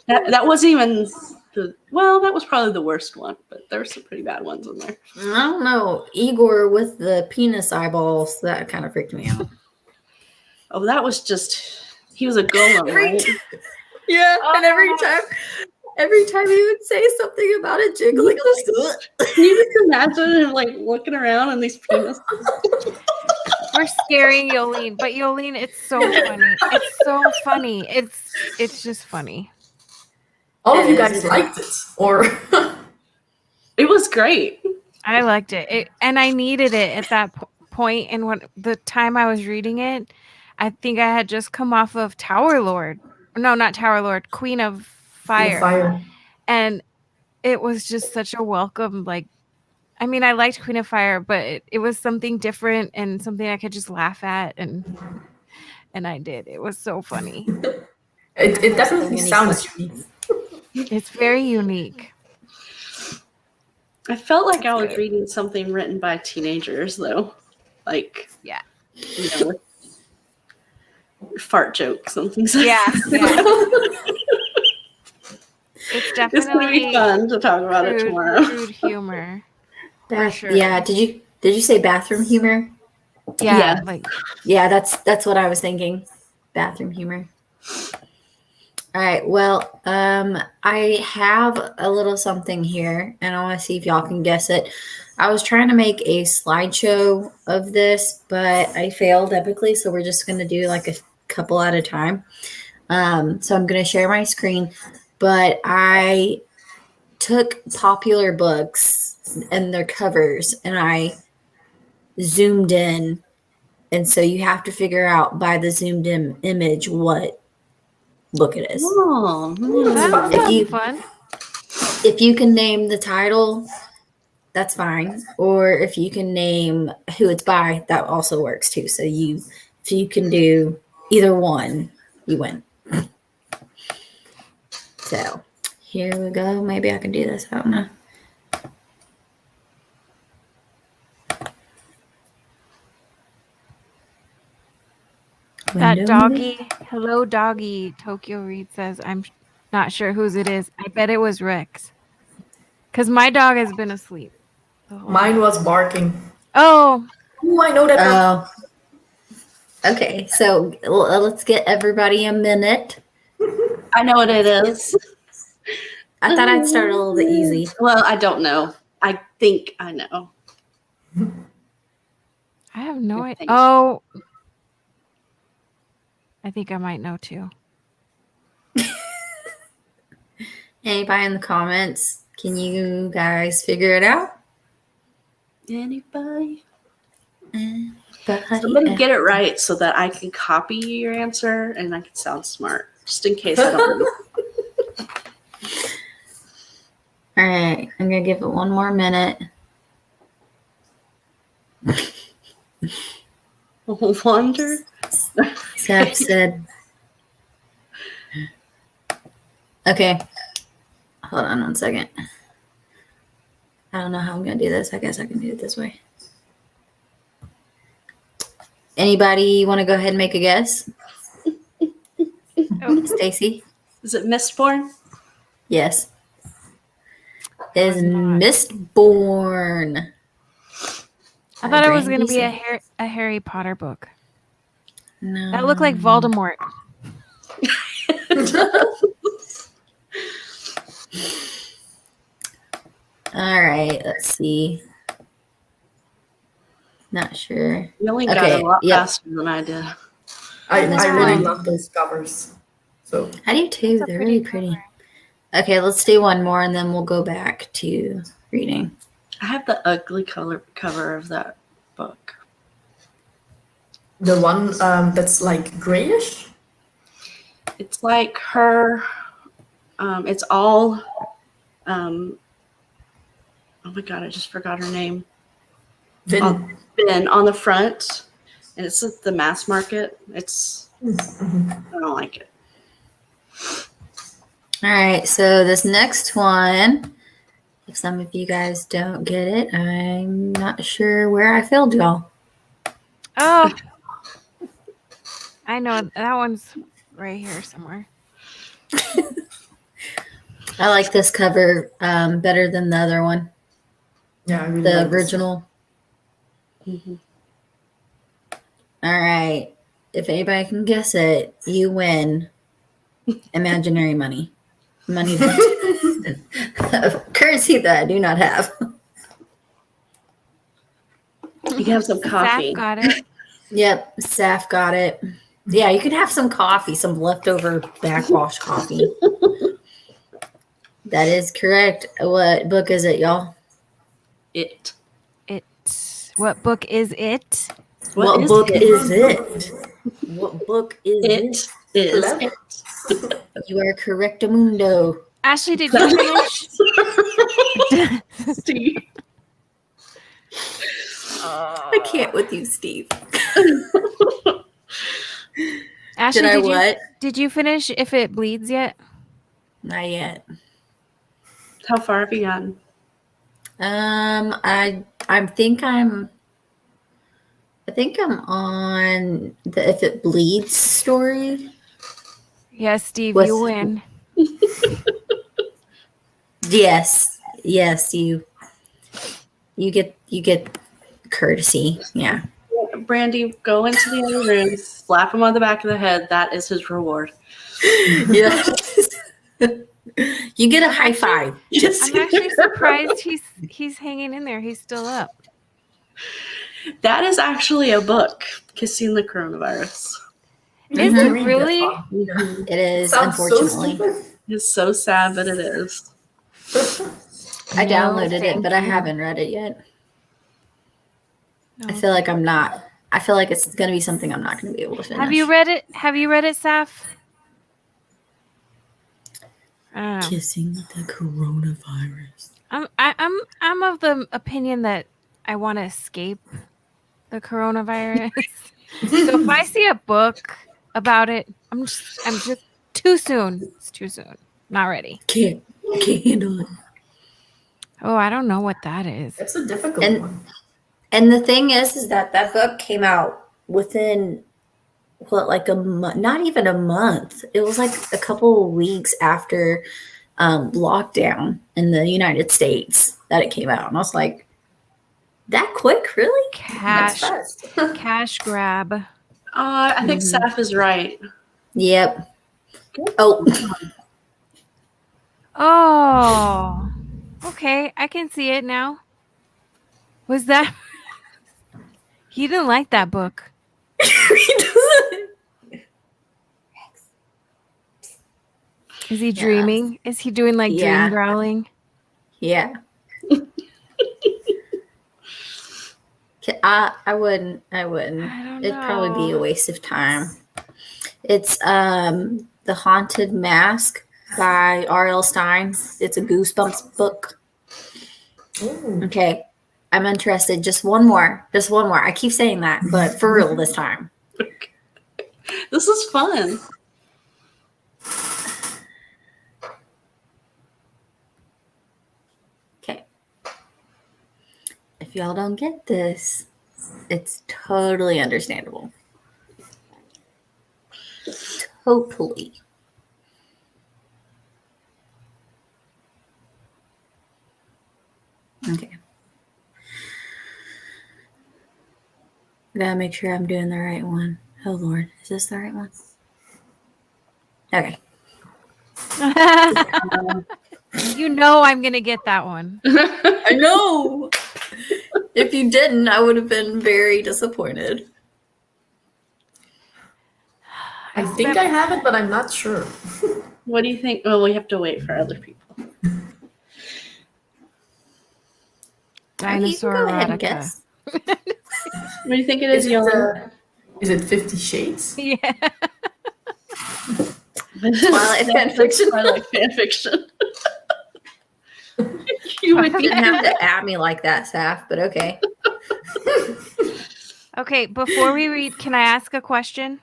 That wasn't even that was probably the worst one, but there were some pretty bad ones in there.
I don't know. Igor with the penis eyeballs, that kind of freaked me out.
Oh, that was he was a golem, right?
Yeah, and every time he would say something about it jiggling,
Can you just imagine him like looking around and these penises?
We're scaring Yolene, but Yolene, it's so funny. It's so funny. It's just funny.
All of you guys liked it, or
it was great.
I liked it, and I needed it at that point. And when the time I was reading it, I think I had just come off of Tower Lord. No, not Tower Lord. Queen of Fire. And it was just such a welcome. Like, I mean, I liked Queen of Fire, but it was something different and something I could just laugh at, and I did. It was so funny.
It definitely sounds unique.
It's very unique.
I felt like I was reading something written by teenagers, though. Like,
yeah,
with fart jokes and things like that.
It's definitely
it's gonna be fun to talk about it tomorrow.
Crude humor.
Sure. Yeah. Did you say bathroom humor?
Yeah.
That's what I was thinking. Bathroom humor. All right. Well, I have a little something here, and I want to see if y'all can guess it. I was trying to make a slideshow of this, but I failed epically, so we're just going to do like a couple at a time. So I'm going to share my screen, but I took popular books and their covers, and I zoomed in, and so you have to figure out by the zoomed in image what book it is.
Oh,
that's fun.
If you can name the title, that's fine. Or if you can name who it's by, that also works too. So if you can do either one, you win. So here we go. Maybe I can do this. I don't know.
That doggy, hello doggy, Tokyo Reed says, I'm not sure whose it is. I bet it was Rick's. Because my dog has been asleep.
Mine was barking.
Oh,
I know that.
Okay, so let's get everybody a minute.
I know what it is.
I thought I'd start a little bit easy.
Well, I don't know. I think I know.
I have no idea. Oh, I think I might know too.
Anybody in the comments? Can you guys figure it out?
Anybody? Somebody get it right so that I can copy your answer and I can sound smart, just in case I don't know.
All right, I'm gonna give it one more minute.
Wonder.
Seth said. Okay. Hold on 1 second. I don't know how I'm going to do this. I guess I can do it this way. Anybody want to go ahead and make a guess? Stacy?
Is it Mistborn?
Yes. It is Mistborn.
I thought it was going to be a Harry Potter book.
No.
That looked like Voldemort.
All right, let's see. Not sure.
You only got it a lot faster than I did.
I really love those covers. So
I do too. They're really pretty. Okay, let's do one more and then we'll go back to reading.
I have the ugly cover of that book.
The one that's like grayish?
It's like her. It's all. Oh my god! I just forgot her name.
Vin
on the front, and it's at the mass market. It's. I don't like it.
All right, so this next one If some of you guys don't get it, I'm not sure where I failed y'all.
Oh, I know that one's right here somewhere.
I like this cover better than the other one.
Yeah, I really
The
like this
original.
Mm-hmm.
All right. If anybody can guess it, you win imaginary money. Money that currency that I do not have.
You can have some coffee.
Saf got it.
Yep, Saf got it. Yeah, you can have some coffee, some leftover backwash coffee. That is correct. What book is it, y'all?
It.
What book is it?
What
is
book
it?
is it? What book is
It is
Clever.
it.
You are correct, Amundo.
Ashley, did you finish?
Steve.
I can't with you, Steve.
Ashley,
Did I what?
Did you finish If It Bleeds yet?
Not yet.
How far have you gotten?
I think I'm on the If It Bleeds story.
Yes, Steve,
What's-
you win.
Yes, you get courtesy. Yeah.
Brandy, go into the other room, slap him on the back of the head. That is his reward.
Yeah. You get a high five.
I'm actually surprised he's hanging in there. He's still up.
That is actually a book, Kissing the Coronavirus.
Is
to
it
read
really?
that one. Yeah.
It is,
Sounds
unfortunately.
so
It's so sad, but it is.
stupid.
I
No,
downloaded it,
thank
but I
you.
haven't read it yet.
No.
I feel like I'm not. I feel like it's going to be something I'm not going to be able to finish.
Have you read it? Have you read it, Saf? I don't know.
Kissing the Coronavirus.
I'm of the opinion that I want to escape the coronavirus. So if I see a book about it, I'm just too soon. It's too soon. Not ready.
Can't handle it.
Oh, I don't know what that is.
It's a difficult
And-
one.
And the thing is that book came out within like a month, not even a month. It was like a couple of weeks after lockdown in the United States that it came out. And I was like, that quick, really?
Cash
That's fast.
cash grab.
I think
Mhm.
Saf is right.
Yep. Oh,
Oh. Okay, I can see it now. Was that He didn't like that book. Is he dreaming? Is he doing like
Yeah.
dream growling?
Yeah. I wouldn't.
I don't
It'd probably be a
know.
waste of time. It's The Haunted Mask by R.L. Stein. It's a Goosebumps book.
Ooh.
Okay. I'm interested. Just one more. I keep saying that, but for real this time.
This is fun.
Okay. If y'all don't get this, it's totally understandable. Totally. Okay. I gotta make sure I'm doing the right one. Oh Lord, is this the right one? Okay.
You know I'm gonna get that one.
I know. If you didn't, I would have been very disappointed.
I think I have it, but I'm not sure.
What do you think? Well, we have to wait for other people.
Dinosaur
you can go ahead and
erotica.
guess.
What do you think it is, Yolan?
Is it 50 Shades?
Yeah.
Twilight fan fiction.
Twilight fan fiction. You
You didn't have to at me like that, Saf, but okay.
Okay, before we read, can I ask a question?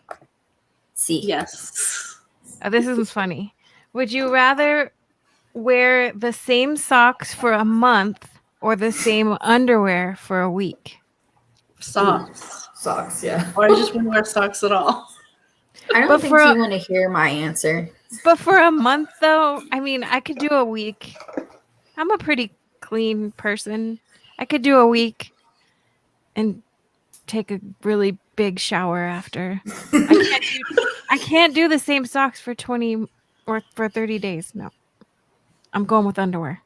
See.
Yes.
Oh, this is funny. Would you rather wear the same socks for a month or the same underwear for a week?
Socks.
Socks, yeah.
Or I just wouldn't wear socks at all.
I don't
But
think
for a-
you want to hear my answer.
But for a month, though, I mean, I could do a week. I'm a pretty clean person. I could do a week and take a really big shower after. I can't do the same socks for 20 or for 30 days. No. I'm going with underwear.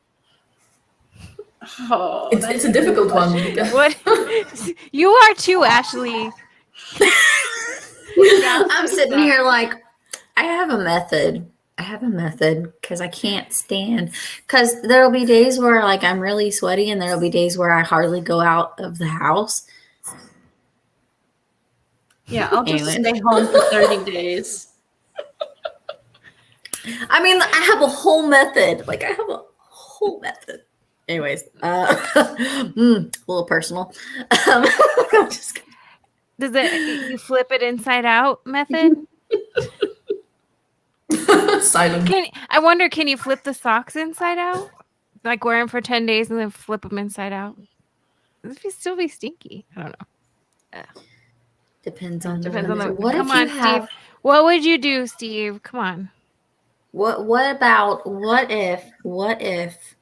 Oh,
It's a difficult one because
What? You are too, Ashley.
I'm sitting here like, I have a method. Because I can't stand. Because there'll be days where like I'm really sweaty, and there'll be days where I hardly go out of the house.
Yeah, I'll just
Anyway.
stay home for 30 days.
I mean, I have a whole method. Like I have a whole method. Anyways, a little personal. I'm just kidding.
Does it you flip it inside out method?
silent.
I wonder, can you flip the socks inside out? Like wear them for 10 days and then flip them inside out? This would still be stinky. I don't know.
Depends on the
Depends on
weather.
the.
What
Come
if you
on,
have?
Steve. What would you do, Steve? Come on.
What if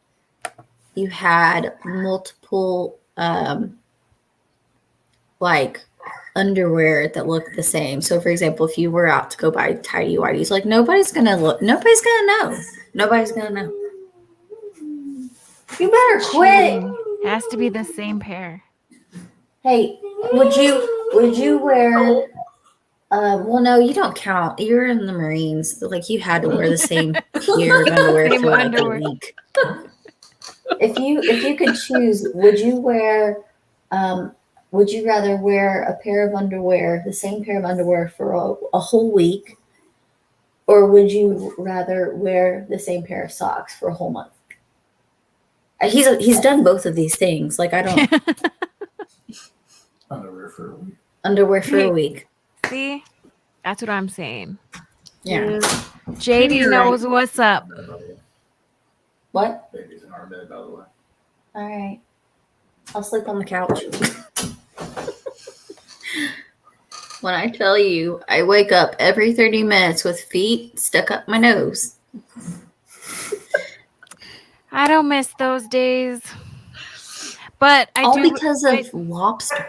you had multiple like underwear that look the same? So for example, if you were out to go buy tidy whities, like nobody's gonna know. You better quit.
It has to be the same pair.
Hey, would you wear well, no, you don't count. You're in the Marines. Like you had to wear the same pair of underwear
Same
for like
underwear.
a week. If you could choose, would you rather wear a pair of underwear, the same pair of underwear for a whole week, or would you rather wear the same pair of socks for a whole month? He's done both of these things. Like I don't
Underwear for a week.
underwear for a week.
See? That's what I'm saying.
Yeah.
JD
You're
knows what's up.
What?
Baby's in our bed, by the way.
All right. I'll sleep on the couch. When I tell you, I wake up every 30 minutes with feet stuck up my nose.
I don't miss those days. But I
All
do
because of lobster.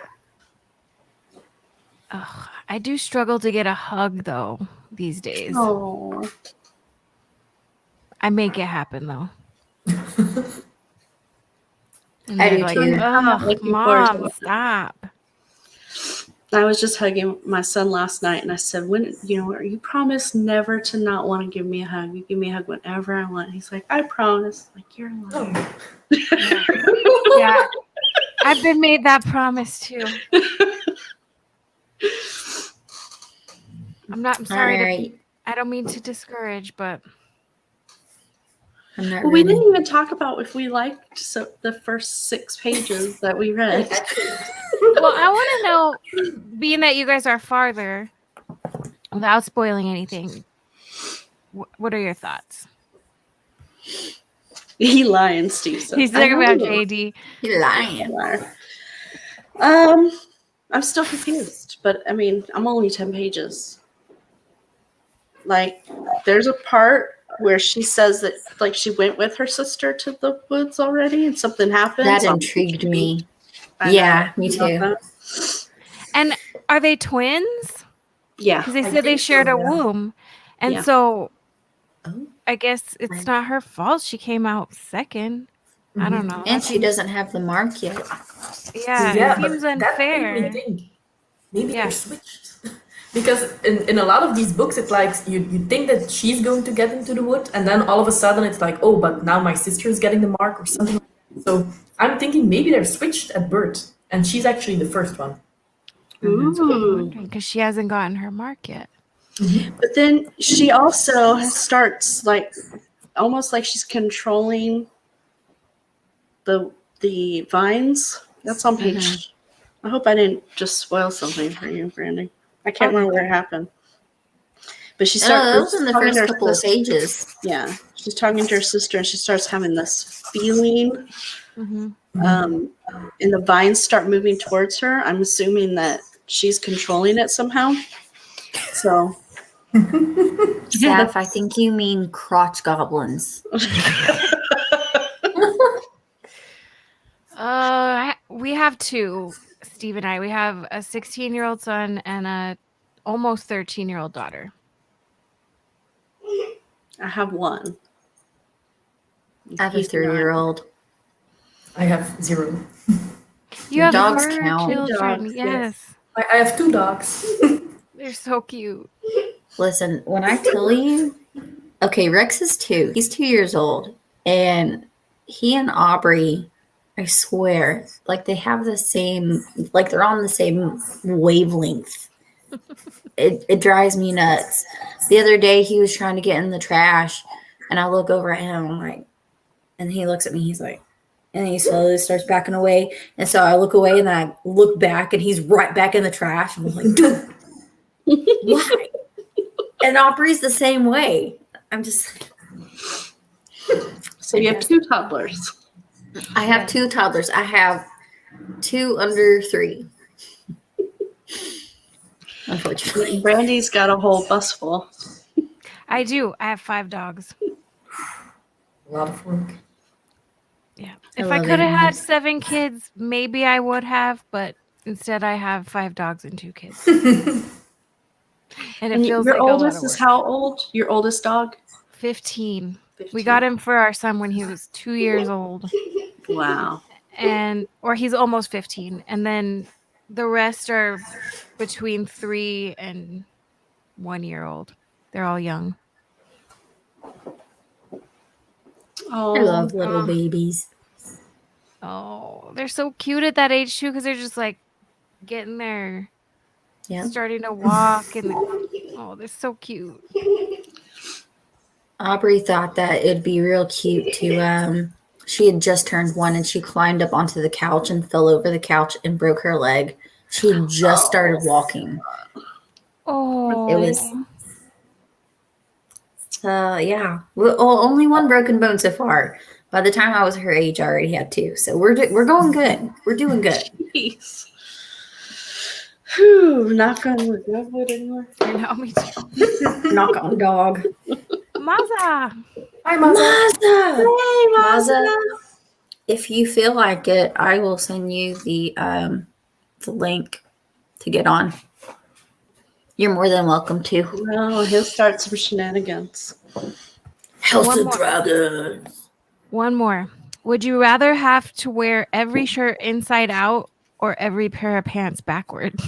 I do struggle to get a hug though these days.
Oh,
I make it happen though. And
I
they're
do
like,
too.
"Ugh,
Looking forward to
Mom,
it."
stop."
I was just hugging my son last night, and I said, "When you promise never to not want to give me a hug. You give me a hug whenever I want." He's like, "I promise." Like, you're lying.
Yeah. I've been made that promise too. I'm sorry.
All right.
I don't mean to discourage, but
I'm not
Well, we
ready.
didn't even talk about if we liked the first 6 pages that we read.
well, I want to know, being that you guys are farther, without spoiling anything, what are your thoughts?
He lying, Steve said.
He's talking about JD.
You're lying.
I'm still confused, but I mean, I'm only 10 pages. Like, there's a part where she says that, like, she went with her sister to the woods already and something happened.
That
so I'm
intrigued me.
I
Yeah,
know.
me
You know
too.
that?
And are they twins?
Yeah.
Because they
I
said they
think so,
shared a
yeah.
womb. And
Yeah.
so
Oh.
I guess it's not her fault she came out second. I don't know.
And she doesn't have the mark yet.
Yeah,
Yeah,
it seems
but that made me
unfair.
think. Maybe
Yeah.
they're switched. Because in a lot of these books, it's like you think that she's going to get into the wood, and then all of a sudden it's like, oh, but now my sister is getting the mark or something like that. So I'm thinking maybe they're switched at birth, and she's actually the first one.
Ooh.
Because she hasn't gotten her mark yet.
But then she also starts, like, almost like she's controlling the vines. That's on page. I hope I didn't just spoil something for you, Brandy. I can't remember where it happened. But she
That
starts
was in the
telling
first
her
couple of
sister-
pages.
Yeah, she she's talking to her sister, and she starts having this feeling.
Mm-hmm.
And the vines start moving towards her. I'm assuming that she's controlling it somehow. So,
Saf, I think you mean crotch goblins.
We have two, Steve and I. We have a 16-year-old son and a almost 13-year-old daughter.
I have one.
I have a 3-year-old.
I have 0.
You have
Dogs
4
count.
children.
Dogs,
yes.
I have 2 dogs.
They're so cute.
Listen, when I tell you, okay, Rex is 2. He's 2 years old. And he and Aubrey, I swear, like they have the same, like they're on the same wavelength. It drives me nuts. The other day he was trying to get in the trash and I look over at him, I'm like, and he looks at me, he's like, and he slowly starts backing away. And so I look away and then I look back and he's right back in the trash. And I'm like, dude, why? And Aubrey's the same way. I'm just.
So you have 2 toddlers.
I have 2 toddlers. I have 2 under 3. Unfortunately.
Brandy's got a whole bus full.
I do. I have 5 dogs.
A lot of work.
Yeah.
I
If I
love
could have had
animals.
7 kids, maybe I would have, but instead I have 5 dogs and 2 kids. And it feels
your
like a lot
oldest
of
is
work.
how old? Your oldest dog?
15.
15.
We got him for our son when he was 2 years old.
Wow.
Or he's almost 15. And then the rest are between 3 and 1 year old. They're all young.
Oh,
I love little babies.
Oh, they're so cute at that age too, because they're just like getting there, starting to walk, and they're so cute.
Aubrey thought that it'd be real cute to she had just turned 1 and she climbed up onto the couch and fell over the couch and broke her leg. She had just started walking.
Oh,
It was yeah. Well, only 1 broken bone so far. By the time I was her age, I already had 2. So we're going good. We're doing good.
jeez. Whew, knock on wood. No wood anymore.
I know, me too.
Knock on dog.
Maza.
Hi, Maza.
Maza!
Hey,
Maza, if you feel like it, I will send you the link to get on. You're more than welcome to.
No, he'll start some shenanigans.
House
One
of
more.
Dragons.
One more. Would you rather have to wear every shirt inside out or every pair of pants backward?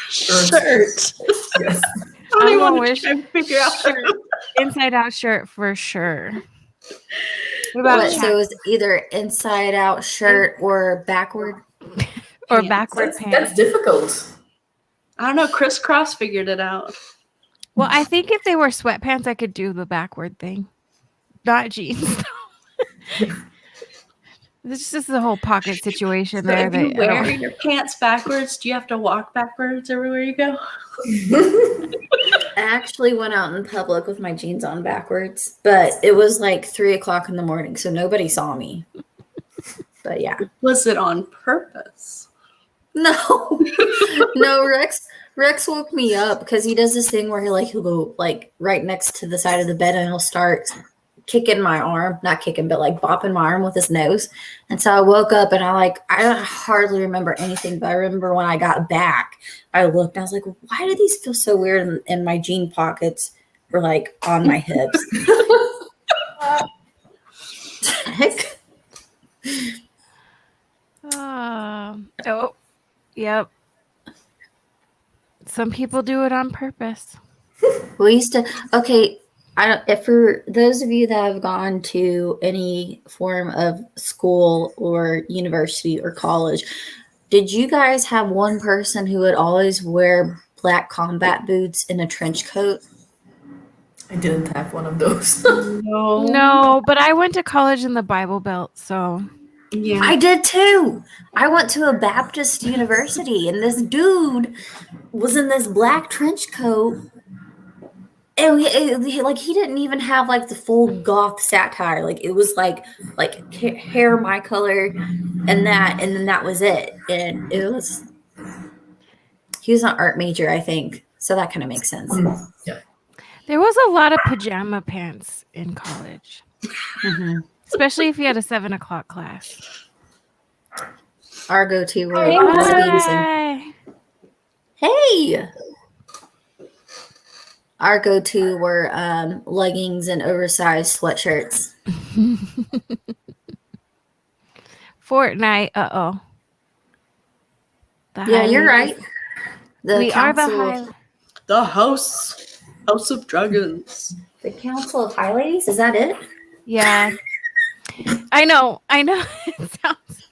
Shirt.
Yes.
I don't even
gonna
want to try and figure out.
shirt. Inside out shirt for sure. What about
What, so it's either inside out shirt or backward?
or
Pants.
backward
That's
pants?
difficult.
I don't know. Crisscross figured it out.
Well, I think if they were sweatpants, I could do the backward thing. Not jeans. This is just the whole pocket situation
So
there.
if you
That I
wear
don't-
your pants backwards, do you have to walk backwards everywhere you go?
I actually went out in public with my jeans on backwards, but it was like 3 o'clock in the morning, so nobody saw me. But yeah.
Was it on purpose?
No. No, Rex woke me up because he does this thing where he'll go like right next to the side of the bed and he'll start kicking my arm, not kicking, but like bopping my arm with his nose. And so I woke up and I hardly remember anything, but I remember when I got back, I looked and I was like, why do these feel so weird? And my jean pockets were like on my hips. Heck.
Oh, yep. Some people do it on purpose.
We used to, okay, if for those of you that have gone to any form of school or university or college, did you guys have one person who would always wear black combat boots and a trench coat?
I didn't have one of those.
No, but I went to college in the Bible Belt, so
Yeah.
I did too. I went to a Baptist university and this dude was in this black trench coat like he didn't even have like the full goth satire. Like it was like hair my color, and then that was it. And it was he was an art major, I think, so that kind of makes sense.
Yeah.
There was a lot of pajama pants in college, especially if you had a 7 o'clock class.
Our go-to were leggings and hey. Our go-to were leggings and oversized sweatshirts.
Fortnite. Uh-oh.
Yeah, you're right.
We are the
House of Dragons.
The Council of High Ladies. Is that it?
Yeah. I know. It sounds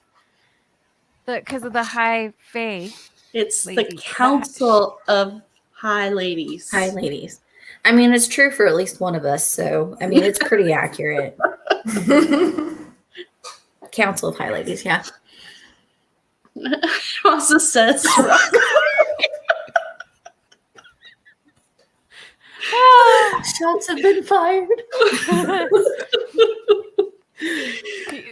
because of the high fae.
It's the Council of High Ladies.
High Ladies. I mean, it's true for at least one of us, so I mean, it's pretty accurate. Council of High Ladies, yeah.
Also says
shots have been fired.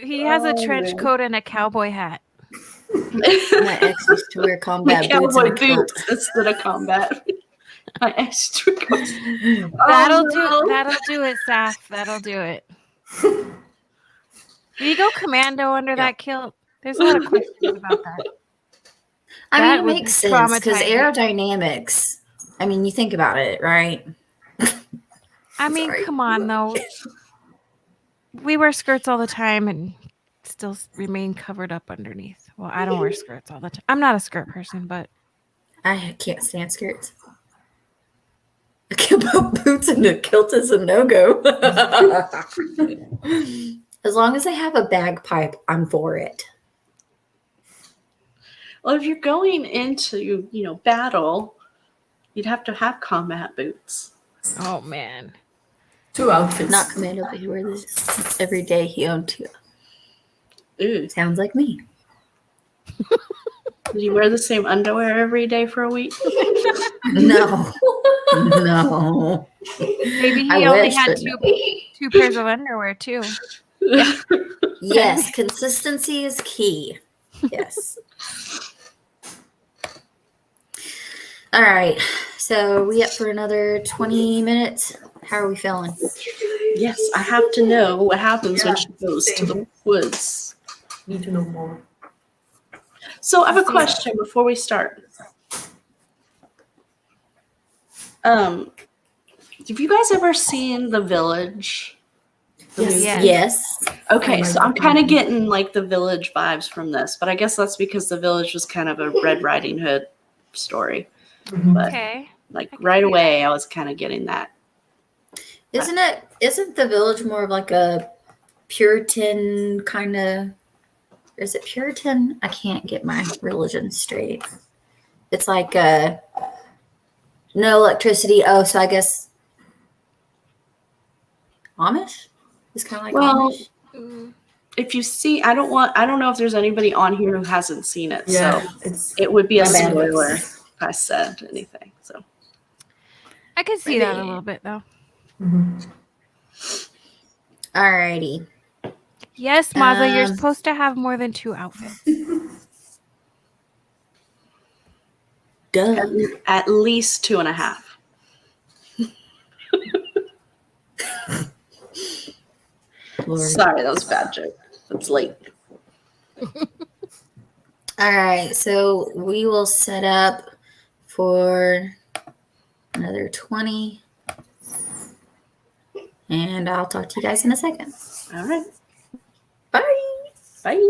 He has a trench coat and a cowboy hat.
My ex used to wear combat boots and a kilt
instead of combat. My ex used to
That'll do it, Saf. That'll do it. Did he go commando under that kilt? There's a lot of questions about that.
I mean, it makes sense because aerodynamics. I mean, you think about it, right?
I mean, come on, though. We wear skirts all the time and still remain covered up underneath. Well, I don't wear skirts all the time. I'm not a skirt person, but
I can't stand skirts. A cowboy boots and a kilt is a no-go. As long as they have a bagpipe, I'm for it.
Well, if you're going into, battle, you'd have to have combat boots.
oh man.
2 outfits.
Not commando, but he wears this every day. He owned 2.
Ooh.
Sounds like me.
Did you wear the same underwear every day for a week?
No. No.
Maybe he only had two pairs of underwear too.
Yes, consistency is key. Yes. All right. So we up for another 20 minutes? How are we feeling?
Yes, I have to know what happens when she goes to the woods.
Need to know more.
So I have a question before we start. Have you guys ever seen The Village?
Yes.
Okay, so I'm kind of getting like the Village vibes from this, but I guess that's because The Village was kind of a Red Riding Hood story. But right away, I was kind of getting that.
Isn't The Village more of like a Puritan kind of, is it Puritan? I can't get my religion straight. It's like no electricity. Oh, so I guess Amish? It's kind of like Amish.
If you see, I don't know if there's anybody on here who hasn't seen it.
Yeah,
so it would be a spoiler if I said anything. So
I could see that a little bit though.
Alrighty.
Yes, Maza, you're supposed to have more than 2 outfits.
Duh.
At least 2.5. Sorry, that was a bad joke. It's late.
All right, so we will set up for another 20. And I'll talk to you guys in a second.
All right.
Bye.
Bye.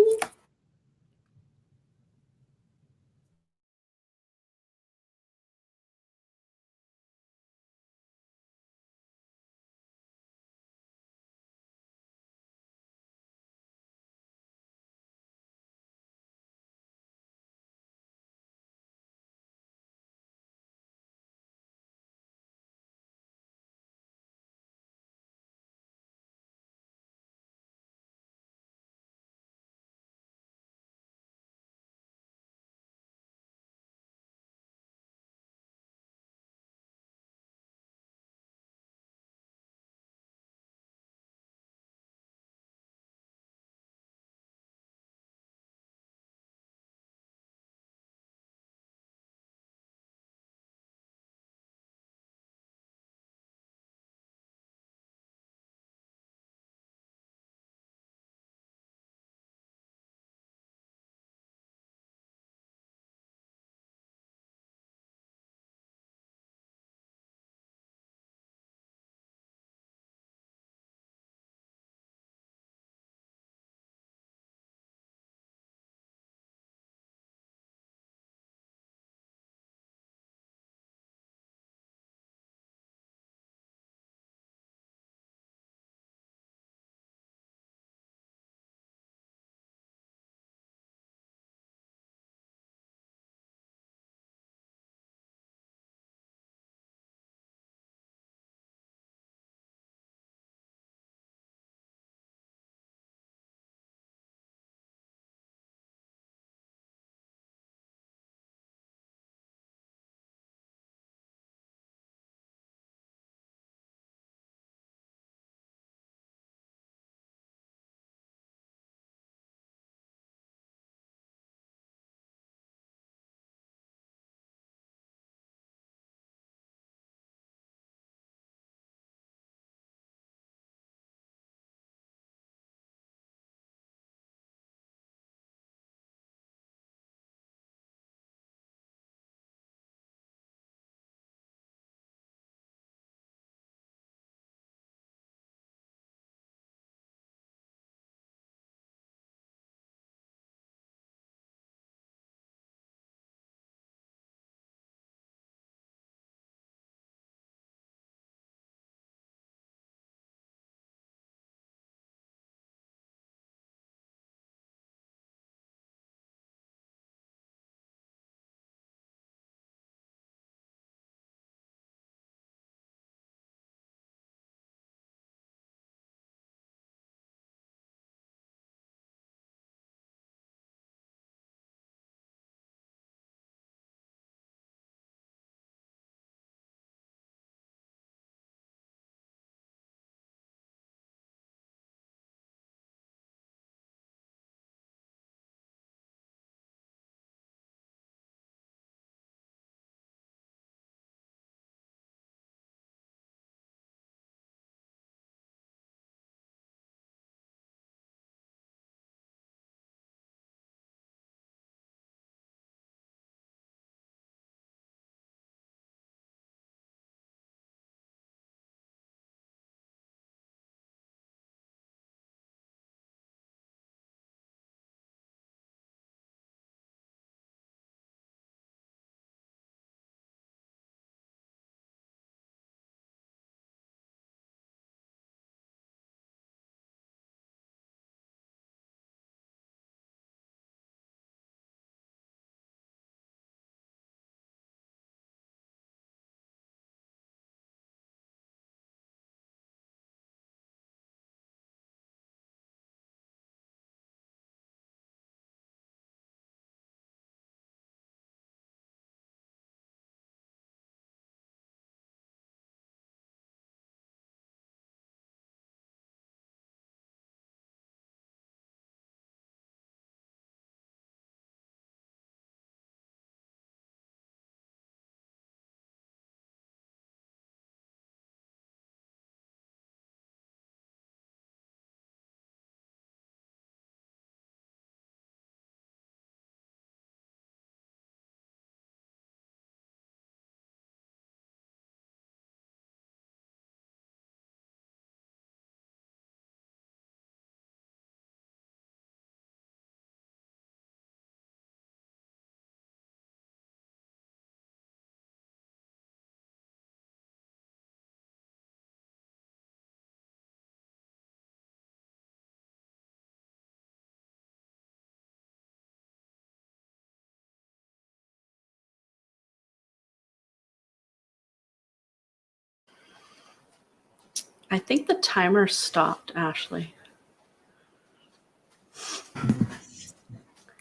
I think the timer stopped, Ashley.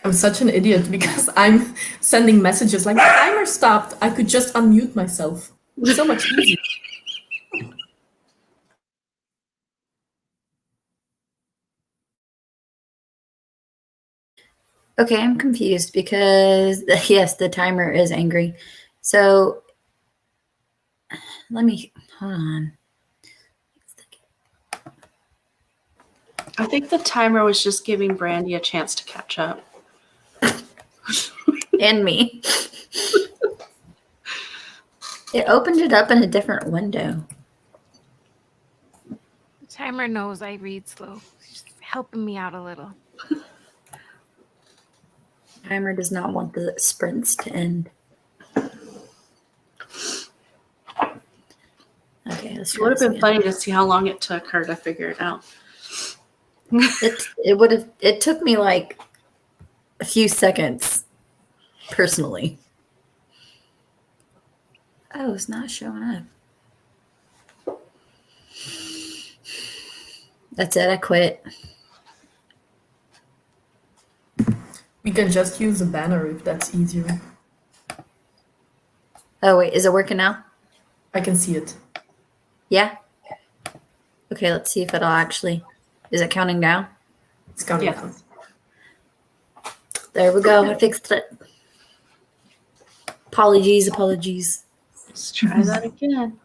I'm such an idiot because I'm sending messages like the timer stopped. I could just unmute myself. So much easier.
Okay, I'm confused because yes, the timer is angry. So let me hold on.
I think the timer was just giving Brandy a chance to catch up.
And me. It opened it up in a different window.
The timer knows I read slow. She's helping me out a little.
Timer does not want the sprints to end. Okay, let's
It
try
would have
this
been
again.
funny to see how long it took her to figure it out.
It took me like a few seconds personally. Oh, it's not showing up. That's it, I quit.
We can just use a banner if that's easier.
Oh wait, is it working now?
I can see it.
Yeah? Okay, let's see if it'll actually is it counting down?
It's counting
Yeah.
down.
There we go. I fixed it. Apologies.
Let's try that again.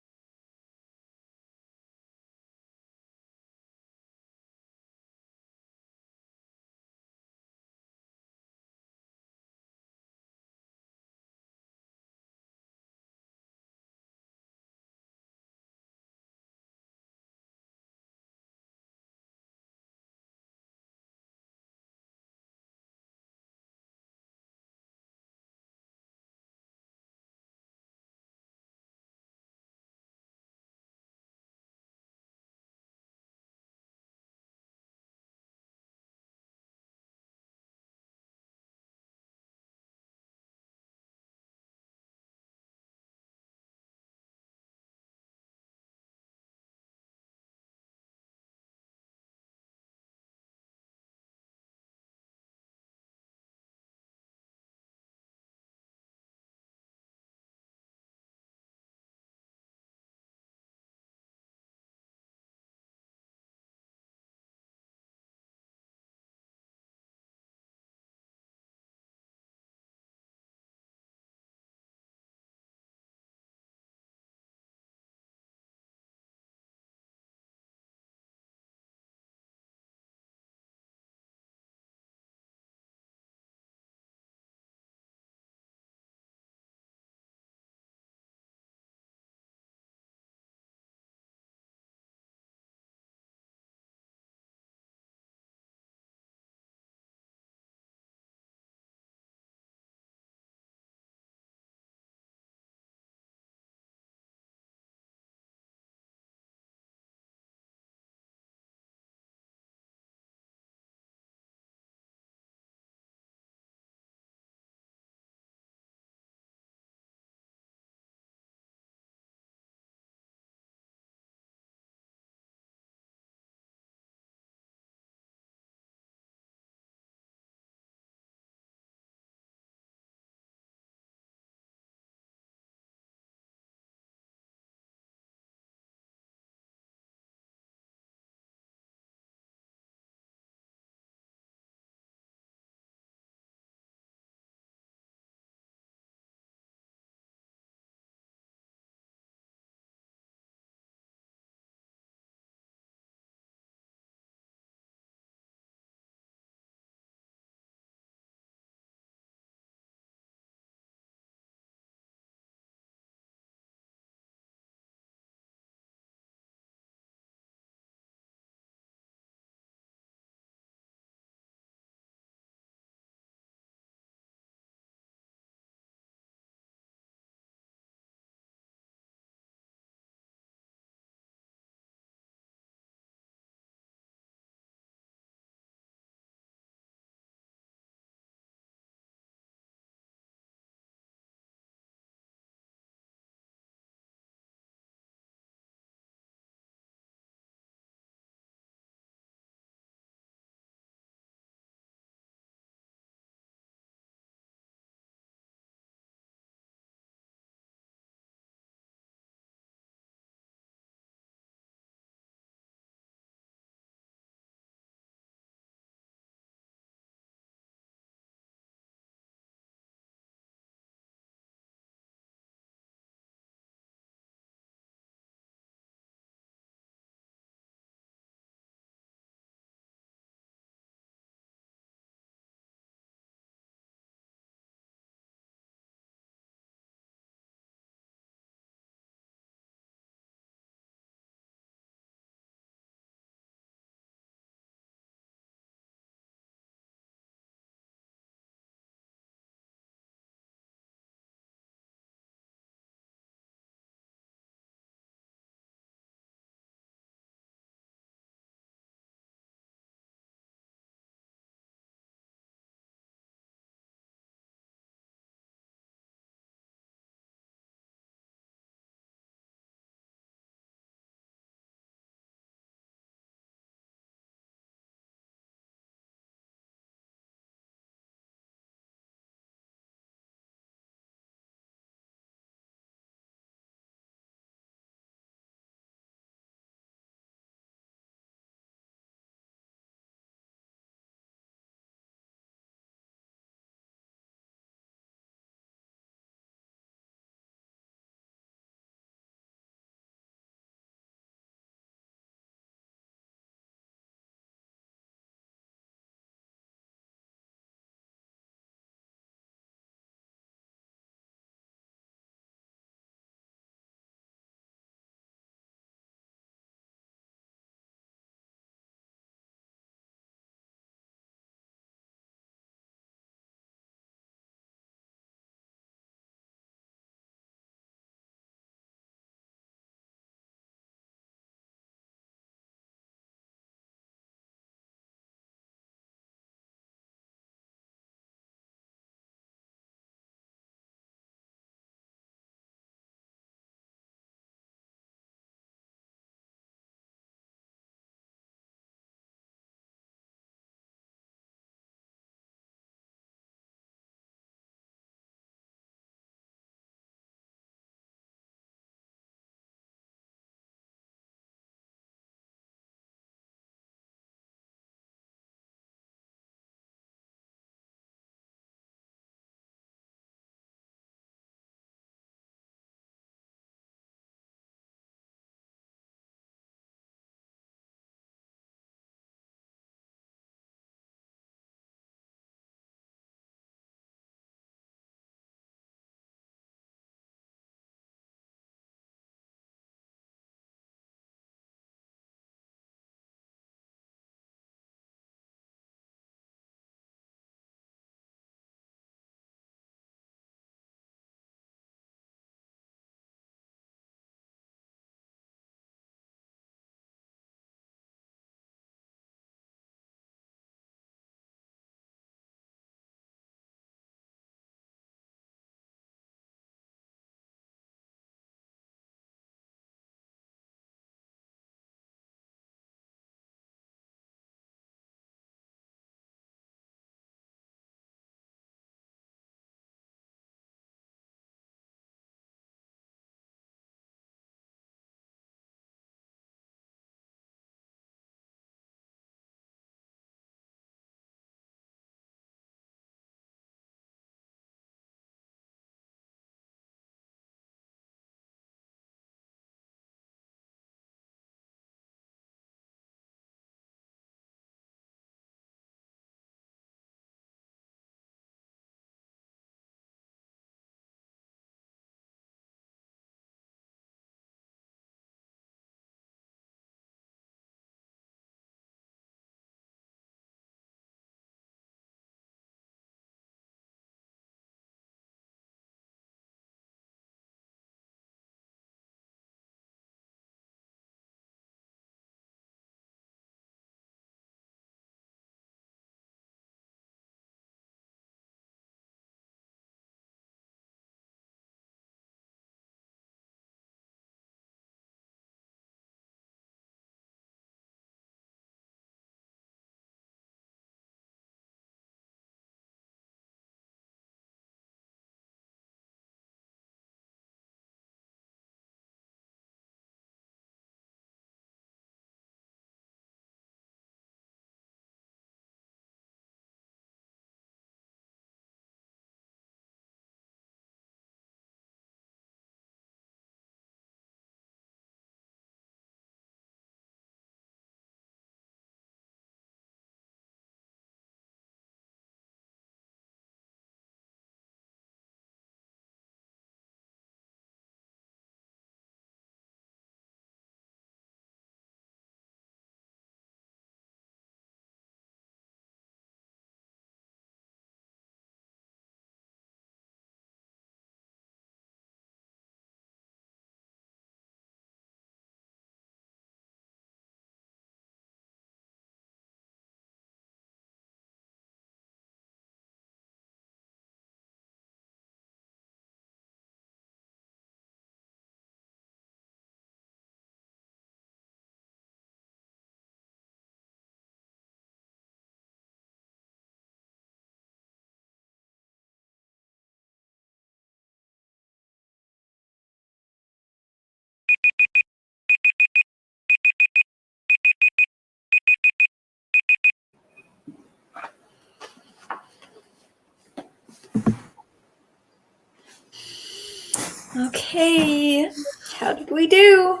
Okay. How did we do?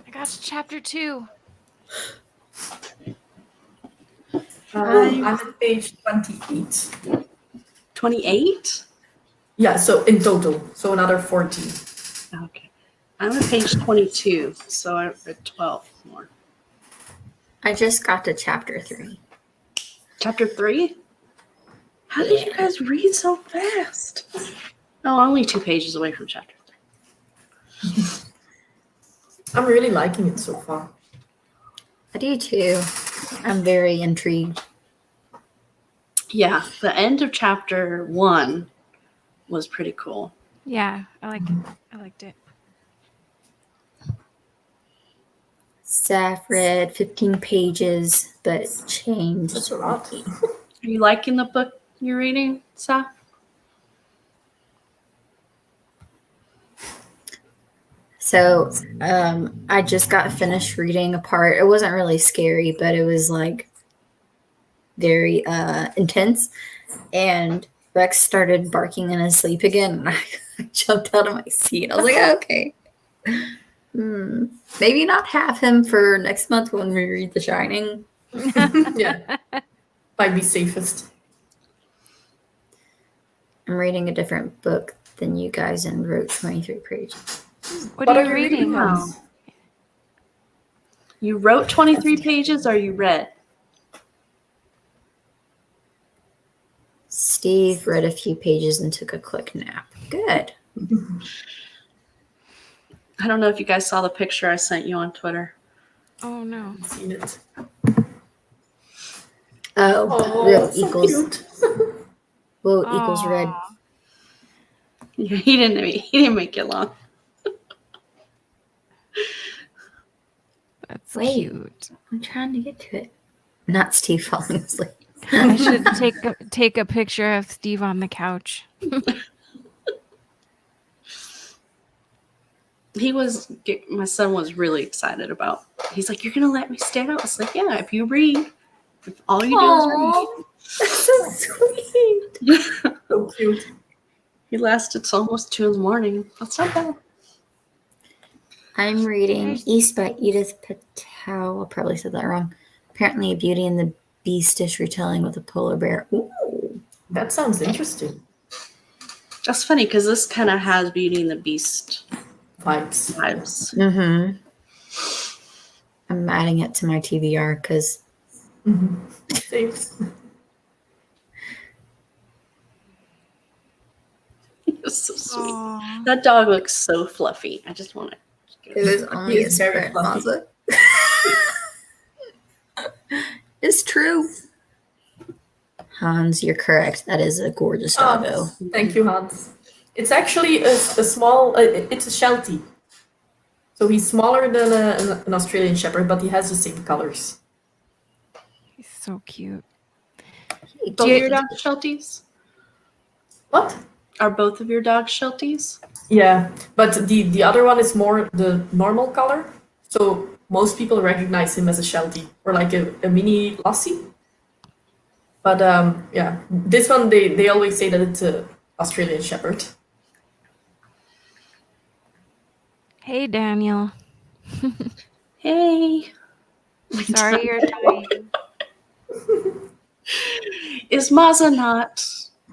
I got to chapter 2.
I'm at page 28.
28?
Yeah, so in total. So another 14.
Okay. I'm at page 22, so I'm at 12 more.
I just got to chapter 3.
Chapter 3? How did you guys read so fast? Oh, only 2 pages away from chapter 3.
I'm really liking it so far.
I do too. I'm very intrigued.
Yeah, the end of chapter 1 was pretty cool.
Yeah, I liked it.
Saf read 15 pages, but changed.
That's a lot.
Are you liking the book you're reading, Saf?
So I just got finished reading a part. It wasn't really scary, but it was like very intense. And Rex started barking in his sleep again, and I jumped out of my seat. I was like, okay. Maybe not have him for next month when we read The Shining.
Yeah. Might be safest.
I'm reading a different book than you guys and wrote 23 pages.
What are you reading?
Wow. You wrote 23 pages or you read?
Steve read a few pages and took a quick nap. Good.
I don't know if you guys saw the picture I sent you on Twitter.
Oh no.
I've seen it.
Oh, real
so
equals
cute.
Will equals red.
Aw.
Yeah, he didn't make it long.
That's
Wait.
cute.
I'm trying to get to it. Not Steve falling asleep.
I should take a picture of Steve on the couch.
My son was really excited about. He's like, "You're gonna let me stay out?" I was like, "Yeah, if you read, if all you do
That's so sweet.
is read."
So cute.
He lasted till almost 2 in the morning. That's not bad.
I'm reading East by Edith Patel. I probably said that wrong. Apparently, a Beauty and the Beast-ish retelling with a polar bear. Ooh.
That sounds interesting.
That's funny because this kind of has Beauty and the Beast
Vibes.
vibes.
Mm-hmm. I'm adding it to my TBR because
Thanks.
It's so sweet.
Aw.
That dog looks so fluffy. I just want to.
it was only
He is
a
very
sprint,
fluffy.
Maza. It's true. Hans, you're correct. That is a gorgeous doggo.
Thank you, Hans. It's actually a small, it's a Sheltie. So he's smaller than an Australian Shepherd, but he has the same colors.
He's so cute.
Both of your dogs Shelties?
What?
Are both of your dogs Shelties?
Yeah, but the other one is more the normal color. So most people recognize him as a Sheltie or like a mini Lassie. But yeah, this one, they always say that it's a Australian Shepherd.
Hey, Daniel.
Hey.
Sorry you're dying.
Is Maza not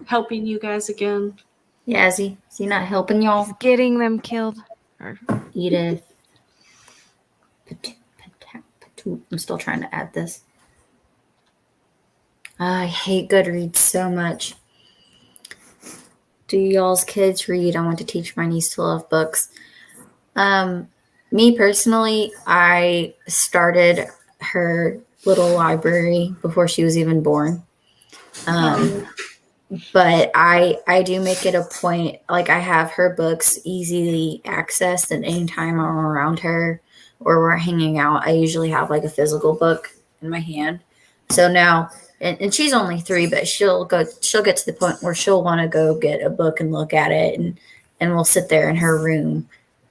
helping you guys again?
Yeah, is he not helping y'all?
Getting them killed. Or
Edith. I'm still trying to add this. I hate Goodreads so much. Do y'all's kids read? I want to teach my niece to love books. Me personally, I started her little library before she was even born. But I do make it a point, like I have her books easily accessed at any time I'm around her or we're hanging out. I usually have like a physical book in my hand. So now, and she's only 3, but she'll get to the point where she'll want to go get a book and look at it, and we'll sit there in her room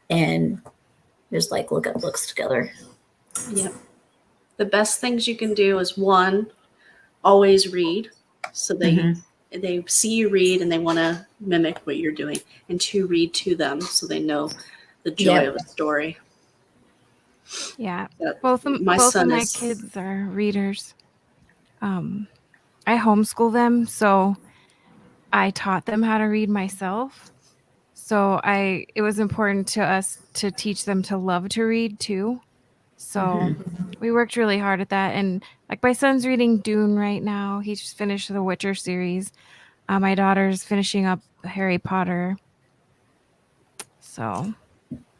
and just like look at books together.
Yep. The best things you can do is 1, always read so that they see you read and they want to mimic what you're doing, and 2, read to them so they know the joy of a story.
Yeah,
But
both of my
is,
kids are readers. I homeschool them, so I taught them how to read myself. So it was important to us to teach them to love to read too. So we worked really hard at that. And like my son's reading Dune right now. He just finished the Witcher series. My daughter's finishing up Harry Potter. So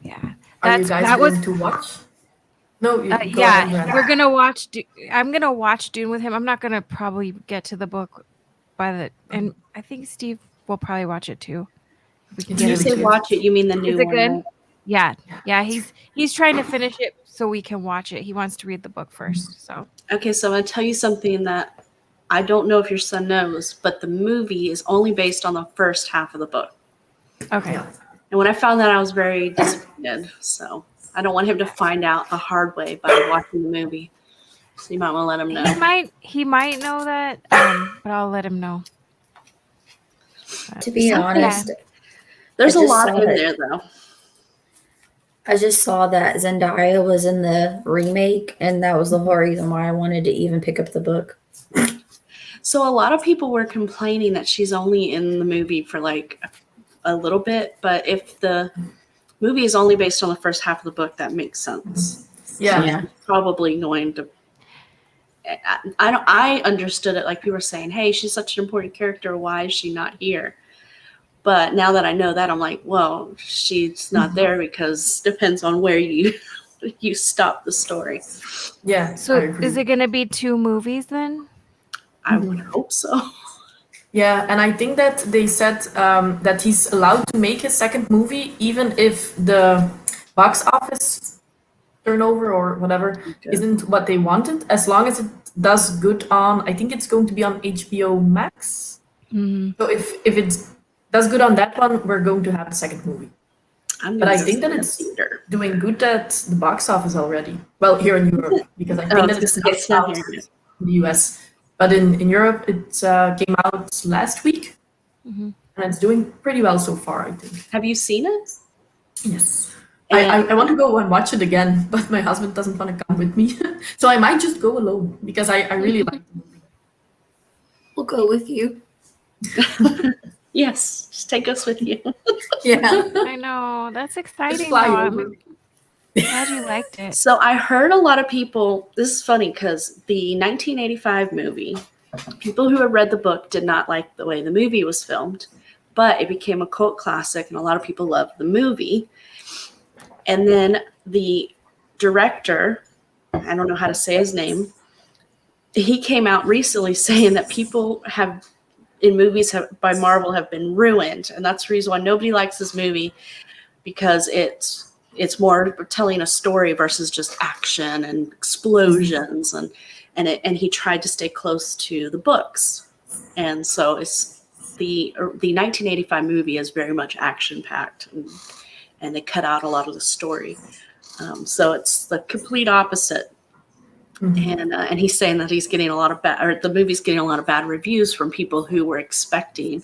yeah.
Are you guys going to watch? No, go ahead, Brenda.
We're gonna watch. I'm gonna watch Dune with him. I'm not gonna probably get to the book and I think Steve will probably watch it too.
When you say watch it, you mean the new one?
Is it good?
Right?
Yeah. He's trying to finish it so we can watch it. He wants to read the book first. So
okay, so I'm gonna tell you something that I don't know if your son knows, but the movie is only based on the first half of the book.
Okay.
And when I found that, I was very disappointed. So I don't want him to find out the hard way by watching the movie. So you might want to let him know.
He might know that, but I'll let him know.
To be honest,
there's a lot in there, though.
I just saw that Zendaya was in the remake, and that was the whole reason why I wanted to even pick up the book.
So a lot of people were complaining that she's only in the movie for like a little bit, but if the movie is only based on the first half of the book, that makes sense.
Yeah.
So probably going to. I understood it like people were saying, "Hey, she's such an important character. Why is she not here?" But now that I know that, I'm like, well, she's not there because it depends on where you stop the story.
Yeah.
So is it going to be 2 movies then?
I would hope so.
Yeah, and I think that they said that he's allowed to make his second movie even if the box office turnover or whatever isn't what they wanted, as long as it does good on, I think it's going to be on HBO Max. So if it does good on that one, we're going to have the second movie. But I think that it's doing good at the box office already. Well, here in Europe, because I think that it's not out in the US. But in Europe, it came out last week, and it's doing pretty well so far, I think.
Have you seen it?
Yes. I want to go and watch it again, but my husband doesn't want to come with me. So I might just go alone, because I really like the movie.
We'll go with you.
Yes, just take us with you.
Yeah.
I know. That's exciting.
Just fly over.
Glad you liked it.
So I heard a lot of people, this is funny because the 1985 movie, people who had read the book did not like the way the movie was filmed, but it became a cult classic and a lot of people loved the movie. And then the director, I don't know how to say his name, he came out recently saying that people in movies by Marvel have been ruined. And that's the reason why nobody likes this movie, because it's more telling a story versus just action and explosions, and he tried to stay close to the books, and so it's the 1985 movie is very much action packed, and they cut out a lot of the story, so it's the complete opposite. And he's saying that he's getting a lot of the movie's getting a lot of bad reviews from people who were expecting,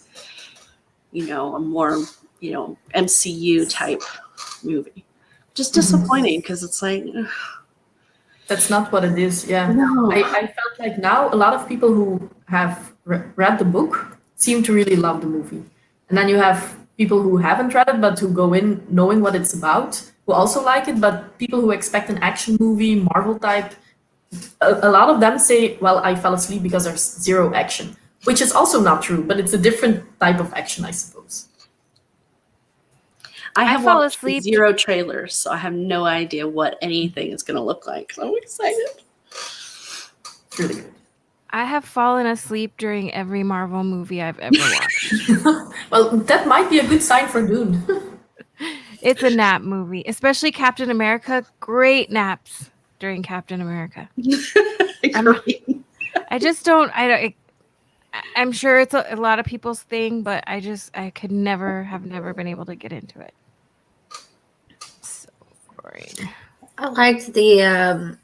a more MCU type movie. Just disappointing because it's like
that's not what it is. Yeah,
no.
I felt like now a lot of people who have read the book seem to really love the movie, and then you have people who haven't read it but who go in knowing what it's about, who also like it. But people who expect an action movie, Marvel type, a lot of them say, "Well, I fell asleep because there's zero action," which is also not true, but it's a different type of action, I suppose.
I have watched 0 trailers, so I have no idea what anything is going to look like. So I'm excited.
It's really good.
I have fallen asleep during every Marvel movie I've ever watched.
Well, that might be a good sign for Dune.
It's a nap movie, especially Captain America. Great naps during Captain America. I just don't. I'm sure it's a lot of people's thing, but I could never been able to get into it. So boring.
I liked the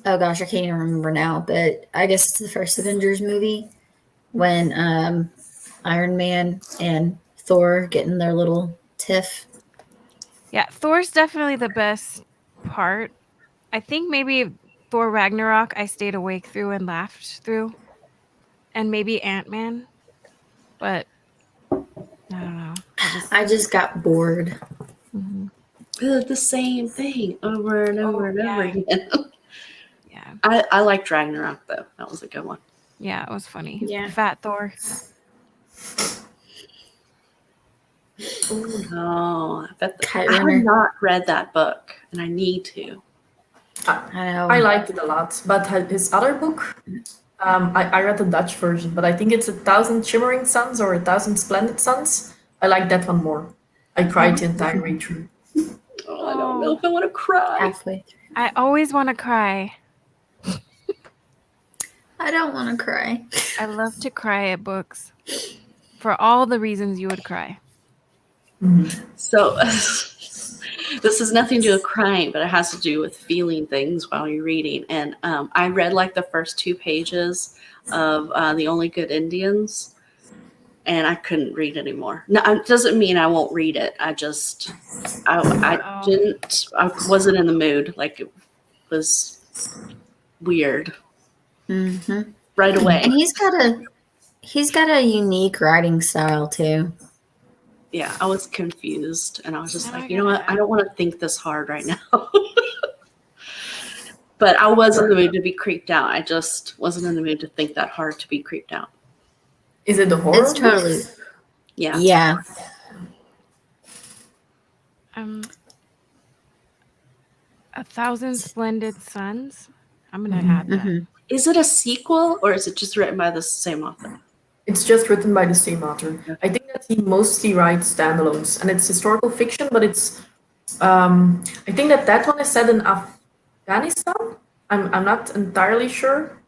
oh gosh, I can't even remember now, but I guess it's the first Avengers movie when Iron Man and Thor getting their little tiff.
Yeah, Thor's definitely the best part. I think maybe Thor Ragnarok I stayed awake through and laughed through. And maybe Ant-Man. But I don't know.
I just got bored.
Mhm.
The same thing over and over and over again.
Yeah.
I liked Ragnarok though. That was a good one.
Yeah, it was funny.
Yeah.
Fat Thor.
Oh no. I
Kite
have
Runner.
not read that book and I need to.
I know.
I liked it a lot, but his other book, I read the Dutch version, but I think it's 1,000 Shimmering Suns or 1,000 Splendid Suns. I like that one more. I cried the entire way through.
Oh, I don't know if I want to cry.
Halfway through.
I always want to cry.
I don't want to cry.
I love to cry at books. For all the reasons you would cry.
So this has nothing to do with crying, but it has to do with feeling things while you're reading. And I read like the first 2 pages of The Only Good Indians, and I couldn't read anymore. No, it doesn't mean I won't read it. I wasn't in the mood. Like it was weird
Mm-hmm.
right away.
And he's got a unique writing style too.
Yeah, I was confused, and I was just
Oh,
like,
I
you know
get
what?
that.
I don't want to think this hard right now. But I was in the mood to be creeped out. I just wasn't in the mood to think that hard to be creeped out.
Is it the horror?
It's totally
Yeah.
yeah.
1,000 Splendid Suns. I'm gonna add that.
Mhm.
Is it a sequel or is it just written by the same author?
It's just written by the same author. I think that he mostly writes standalones, and it's historical fiction, but it's. I think that one is set in Afghanistan. I'm not entirely sure,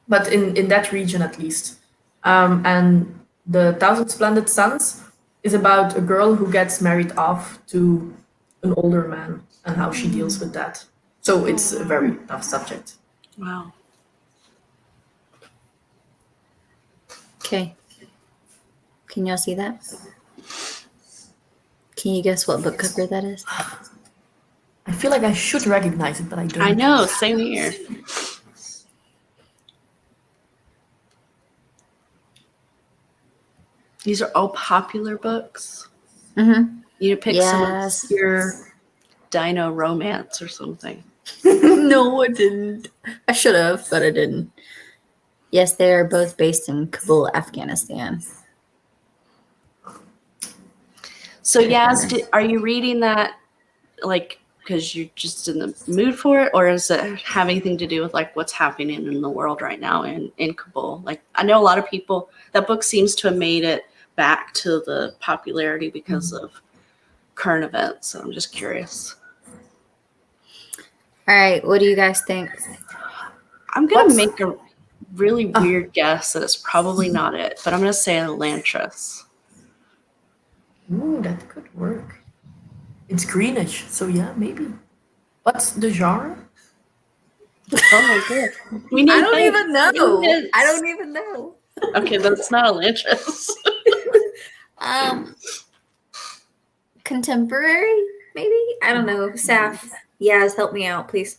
but in that region at least. And the 1,000 Splendid Suns is about a girl who gets married off to an older man and how she deals with that. So it's a very tough subject.
Wow.
Okay. Can y'all see that? Can you guess what book cover that is?
I feel like I should recognize it, but I don't.
I know, same here. These are all popular books.
Mm-hmm.
You need to pick some
Yes.
obscure dino romance or something.
No, I didn't. I should have, but I didn't. Yes, they are both based in Kabul, Afghanistan.
So Yaz, are you reading that like because you're just in the mood for it, or does it have anything to do with like what's happening in the world right now in Kabul? Like I know a lot of people, that book seems to have made it back to the popularity because of current events. So I'm just curious.
All right, what do you guys think?
I'm gonna make a really weird guess that it's probably not it, but I'm gonna say Elantris.
Ooh, that could work. It's greenish, so yeah, maybe. What's the genre?
Oh my god.
I don't even know. I don't even know.
Okay, that's not Elantris.
Contemporary, maybe? I don't know. Saf, Yaz, help me out, please.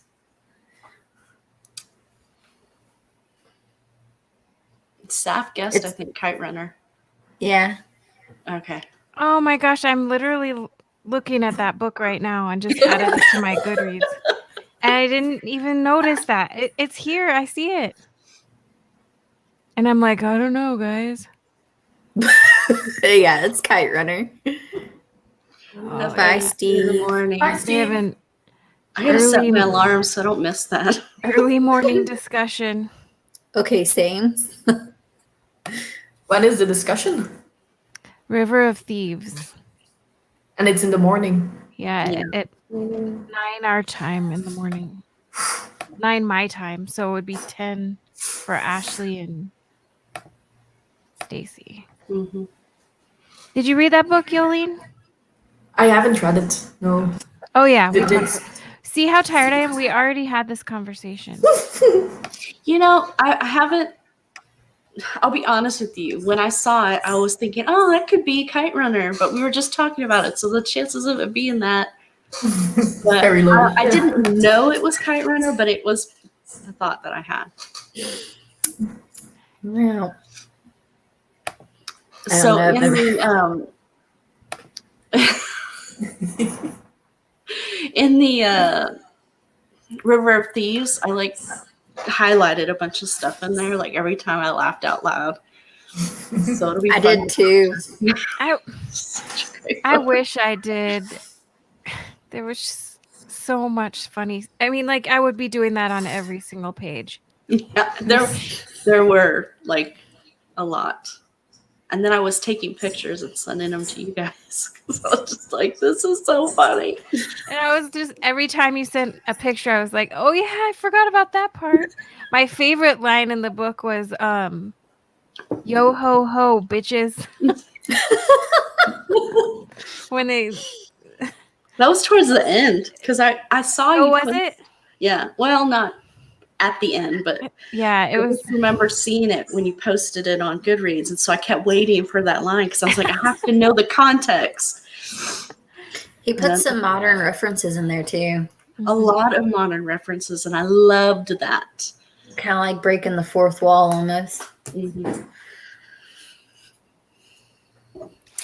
Saf guessed, I think, Kite Runner.
Yeah.
Okay.
Oh my gosh, I'm literally looking at that book right now and just added it to my Goodreads. And I didn't even notice that. It's here. I see it. And I'm like, I don't know, guys.
Yeah, it's Kite Runner.
Oh,
Bye, Steve.
Good morning.
Bye,
we
Steve.
have an
I gotta set
early-
my alarm so I don't miss that.
early morning discussion.
Okay, same.
When is the discussion?
River of Thieves.
And it's in the morning.
Yeah, at 9 our time in the morning. 9 my time. So it would be 10 for Ashley and Stacy.
Mm-hmm.
Did you read that book, Yolene?
I haven't read it. No.
Oh, yeah. we
Did
talked-
it?
See how tired I am? We already had this conversation.
You know, I haven't I'll be honest with you. When I saw it, I was thinking, oh, that could be Kite Runner, but we were just talking about it, so the chances of it being that. But
Very low.
I didn't know it was Kite Runner, but it was the thought that I had.
Well,
So
I don't
know. In the River of Thieves, I like highlighted a bunch of stuff in there. Like every time I laughed out loud. So it'll be
I
fun.
did too.
I wish I did. There was just so much funny. I mean, like I would be doing that on every single page.
Yeah, there were like a lot. And then I was taking pictures and sending them to you guys. Because I was just like, this is so funny.
And I was just, every time you sent a picture, I was like, oh yeah, I forgot about that part. My favorite line in the book was, yo ho ho, bitches. When they...
That was towards the end. Because I saw you.
Oh, was it?
Yeah. Well, not at the end, but
yeah, it was.
I just remember seeing it when you posted it on Goodreads, and so I kept waiting for that line because I was like, I have to know the context.
He put some modern references in there too.
A lot of modern references, and I loved that.
Kind of like breaking the fourth wall almost.
Mm-hmm.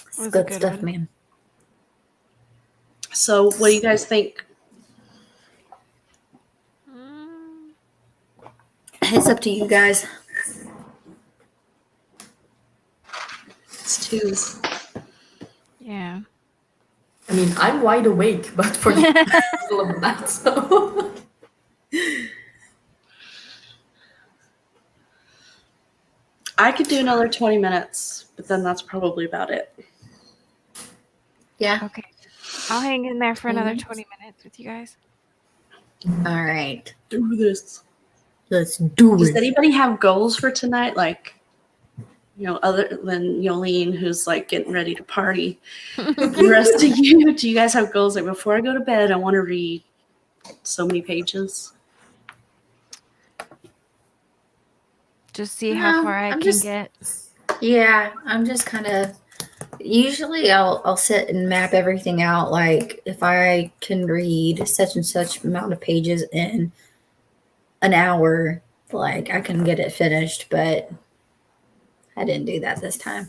It's good stuff, man.
So, what do you guys think?
It's up to you guys.
It's twos.
Yeah.
I mean, I'm wide awake, but for the middle of that, so.
I could do another 20 minutes, but then that's probably about it.
Yeah.
Okay. I'll hang in there for another 20 minutes with you guys.
All right.
Do this.
Let's do
Does
it.
anybody have goals for tonight? Like, other than Yolene, who's like getting ready to party. The rest of you, do you guys have goals? Like, before I go to bed, I want to read so many pages.
Just see how far I can get.
Yeah, I'm just kind of. Usually, I'll sit and map everything out. Like, if I can read such and such amount of pages in an hour, like I can get it finished. But I didn't do that this time.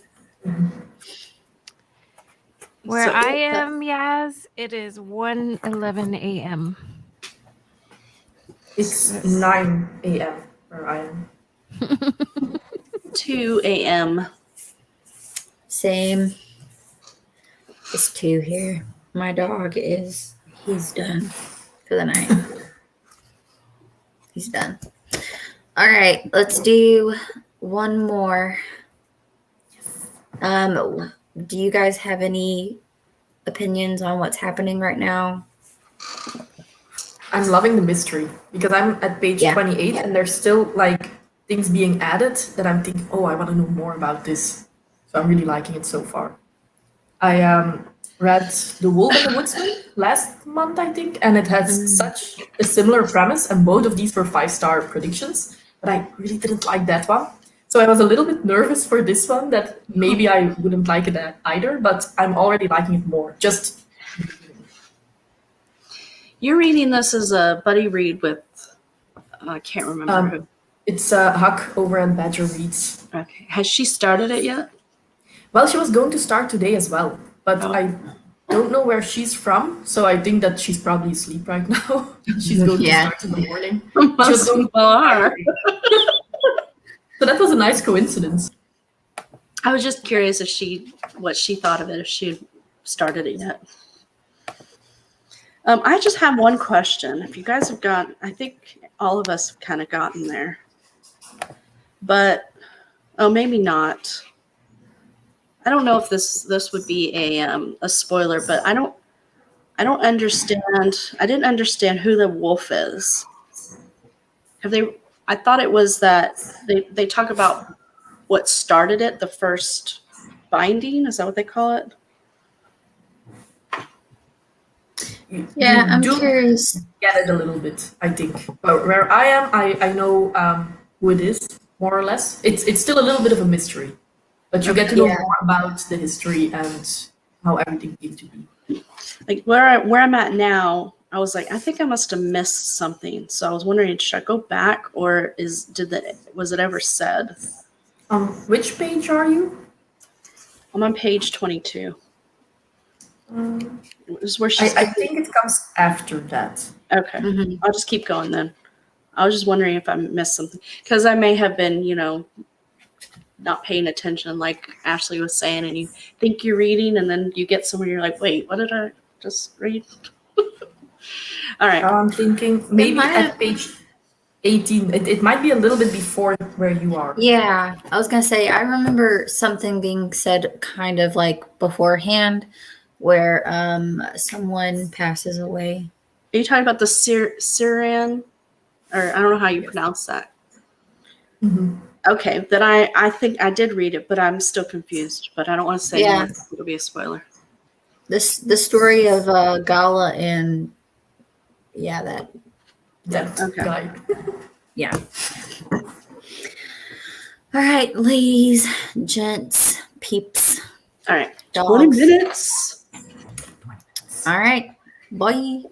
Where I am, Yaz, it is 1:11 a.m.
It's 9 a.m. where I am.
2 a.m.
Same. It's 2 here. My dog he's done for the night. He's done. All right, let's do one more. Do you guys have any opinions on what's happening right now?
I'm loving the mystery because I'm at page 28 and there's still like things being added that I'm thinking, oh, I want to know more about this. So I'm really liking it so far. I read The Wolf and the Woodsman last month, I think, and it has such a similar premise, and both of these were 5-star predictions, but I really didn't like that one. So I was a little bit nervous for this one that maybe I wouldn't like it either, but I'm already liking it more.
You're reading this as a buddy read with, I can't remember who.
It's Huck over at Badger Reads.
Okay. Has she started it yet?
Well, she was going to start today as well, but I don't know where she's from, so I think that she's probably asleep right now. She's going to start in the morning.
Most people are.
So that was a nice coincidence.
I was just curious what she thought of it, if she had started it yet. I just have one question. If you guys have I think all of us have kind of gotten there, but maybe not. I don't know if this would be a spoiler, but I don't understand. I didn't understand who the wolf is. I thought it was that they talk about what started it, the first binding. Is that what they call it?
Yeah, I'm curious.
Get it a little bit, I think. But where I am, I know who it is, more or less. It's still a little bit of a mystery, but you get to know more about the history and how everything came to be.
Like where I'm at now, I was like, I think I must have missed something. So I was wondering, should I go back, or was it ever said?
Which page are you?
I'm on page 22. This is where
I think it comes after that.
Okay. I'll just keep going then. I was just wondering if I missed something, because I may have been, not paying attention, like Ashley was saying, and you think you're reading, and then you get somewhere, you're like, wait, what did I just read? All right.
I'm thinking maybe at page 18. It might be a little bit before where you are.
Yeah, I was gonna say, I remember something being said kind of like beforehand, where someone passes away.
Are you talking about the Syrian, or I don't know how you pronounce that?
Mm-hmm.
Okay, then I think I did read it, but I'm still confused. But I don't want to say more. It'll be a spoiler.
The story of Gala and that
guy.
Yeah. All right, ladies, gents, peeps.
All right,
dogs.
20 minutes.
All right, bye.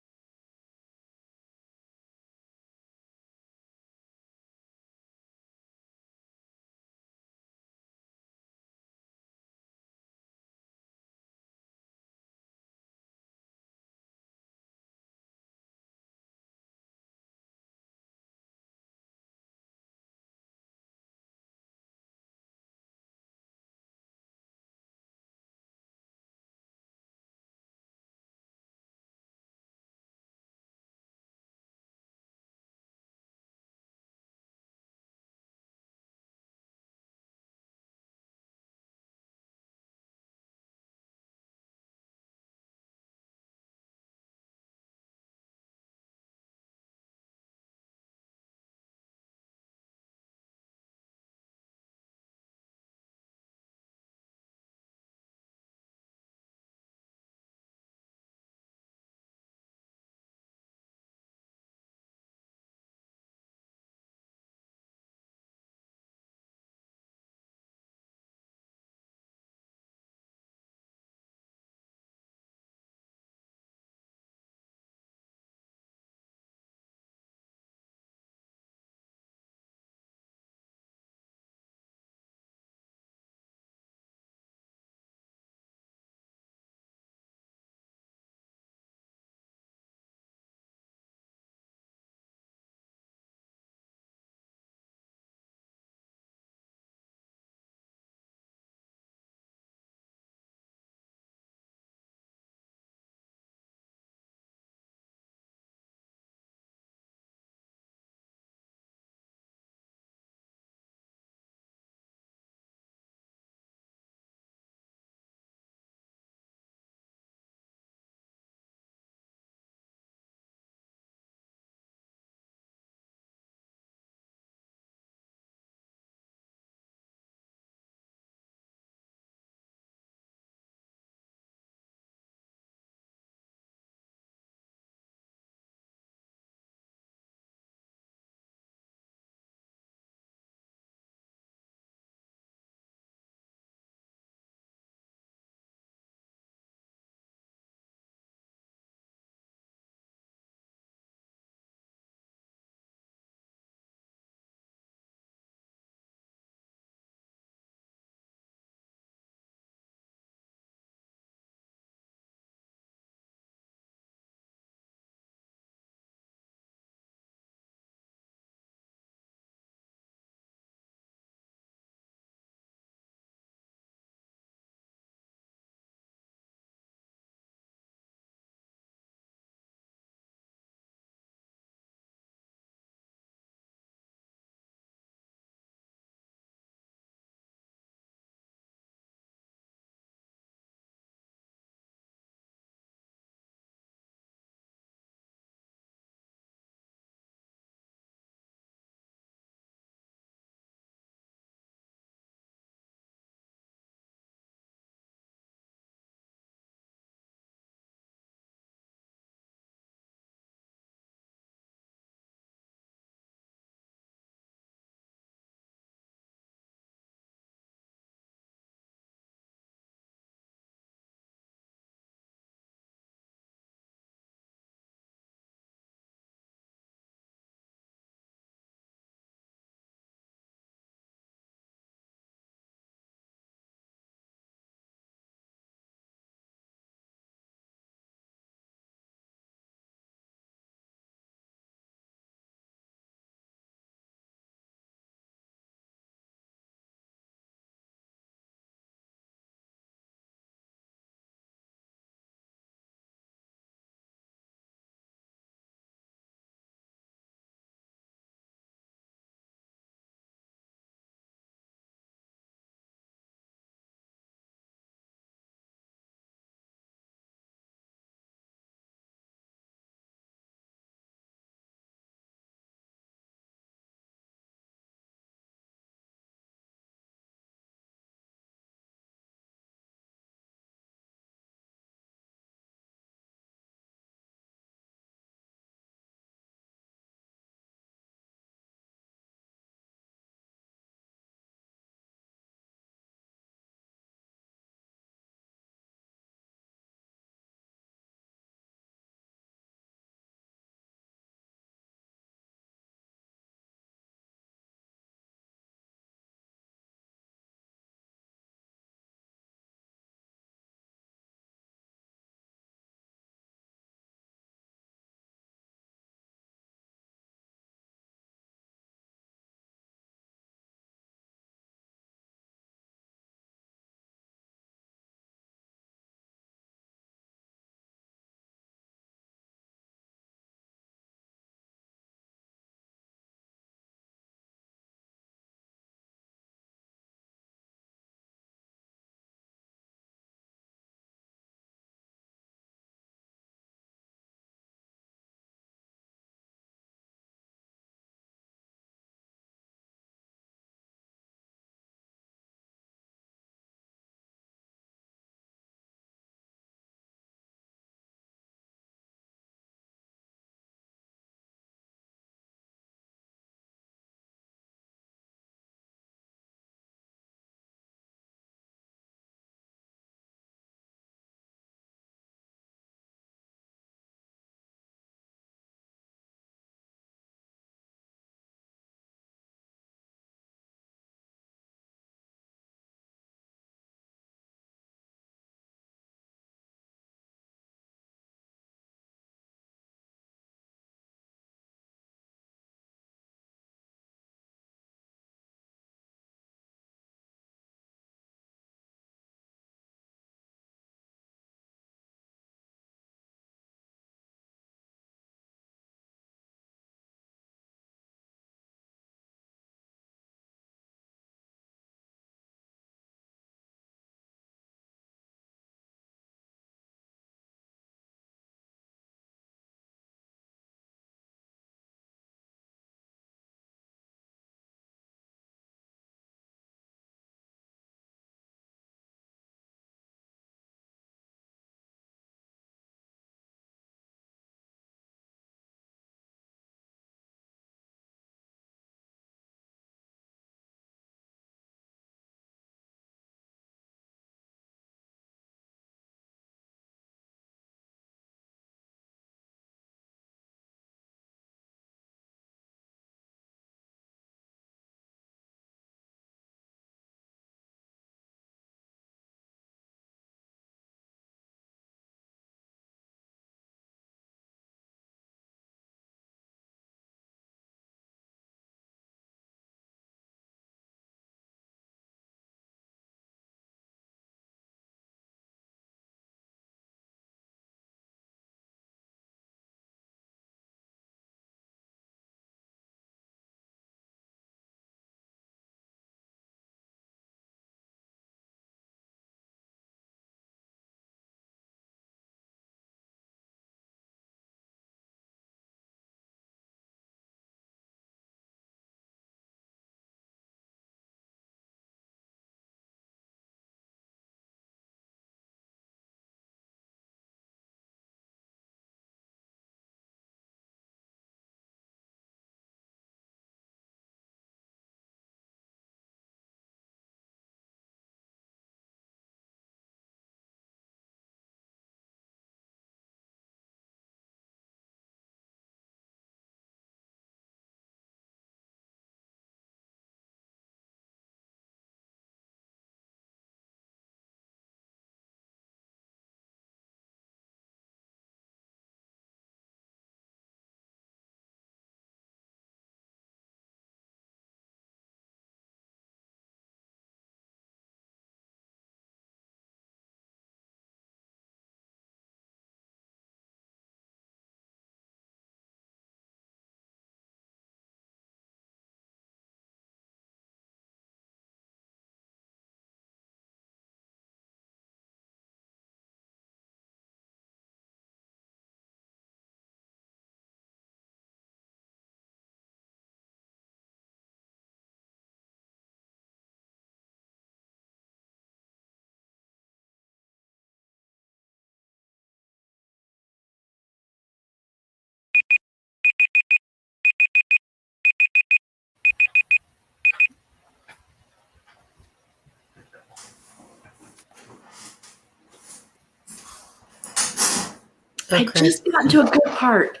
I just got into a good part.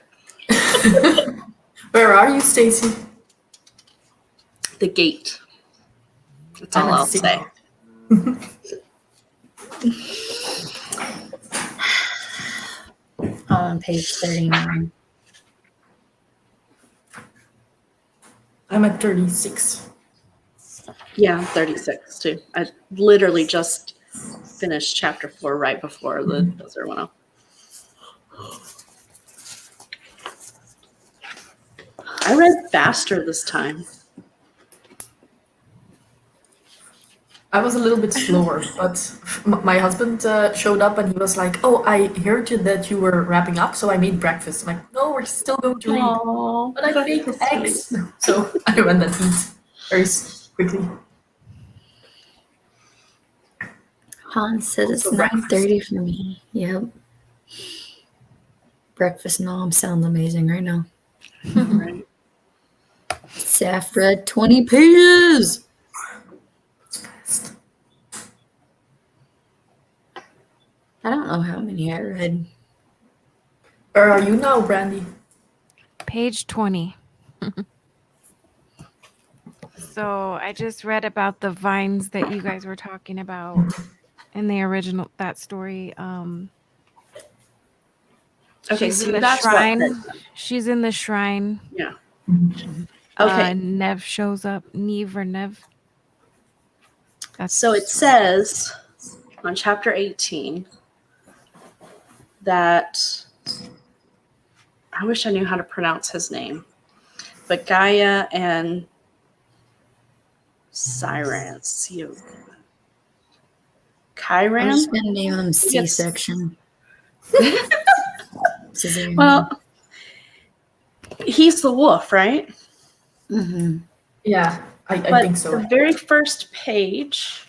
Where are you, Stacy?
The gate. That's all I'll say.
On page 39.
I'm at 36.
Yeah, I'm 36 too. I literally just finished chapter 4 right before the buzzer went off. I read faster this time.
I was a little bit slower, but my husband showed up and he was like, "Oh, I heard that you were wrapping up, so I made breakfast." I'm like, "No, we're still going to read."
Aww,
But I baked eggs, so I went and eat very quickly.
Hans said it's
Also
9:30 for me. Yep. Breakfast nom sounds amazing right now.
Right.
Saf read 20 pages.
It's fast.
I don't know how many I read.
Where are you now, Brandy?
Page 20. So I just read about the vines that you guys were talking about in the original that story.
Okay,
she's
so
in the
that's
shrine.
what.
She's in the shrine.
Yeah. Okay.
Nev shows up. Neve or Nev.
So it says on chapter 18 that I wish I knew how to pronounce his name, but Gaia and Chiron.
I'm just going to name him C-section.
Well, he's the wolf, right?
Mm-hmm.
Yeah, I think so.
The very first page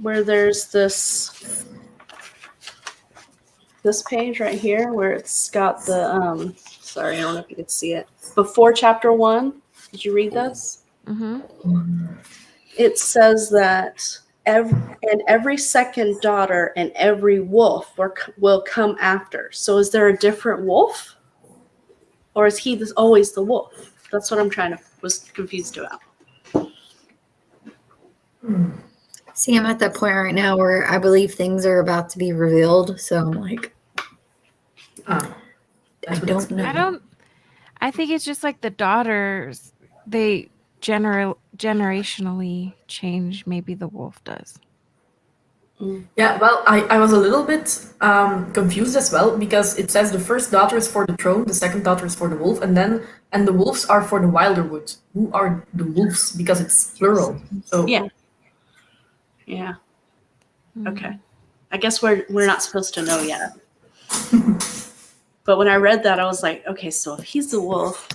where there's this page right here where it's got the sorry, I don't know if you can see it. Before chapter 1, did you read this?
Mm-hmm.
It says that every second daughter and every wolf will come after. So is there a different wolf? Or is he always the wolf? That's what was confused about.
See, I'm at that point right now where I believe things are about to be revealed. So I'm like, I don't know.
I think it's just like the daughters, they generationally change. Maybe the wolf does.
Yeah, well, I was a little bit confused as well because it says the first daughter is for the throne, the second daughter is for the wolf, and the wolves are for the wilder wood. Who are the wolves? Because it's plural. So
Yeah. Okay. I guess we're not supposed to know yet. But when I read that, I was like, okay, so if he's the wolf,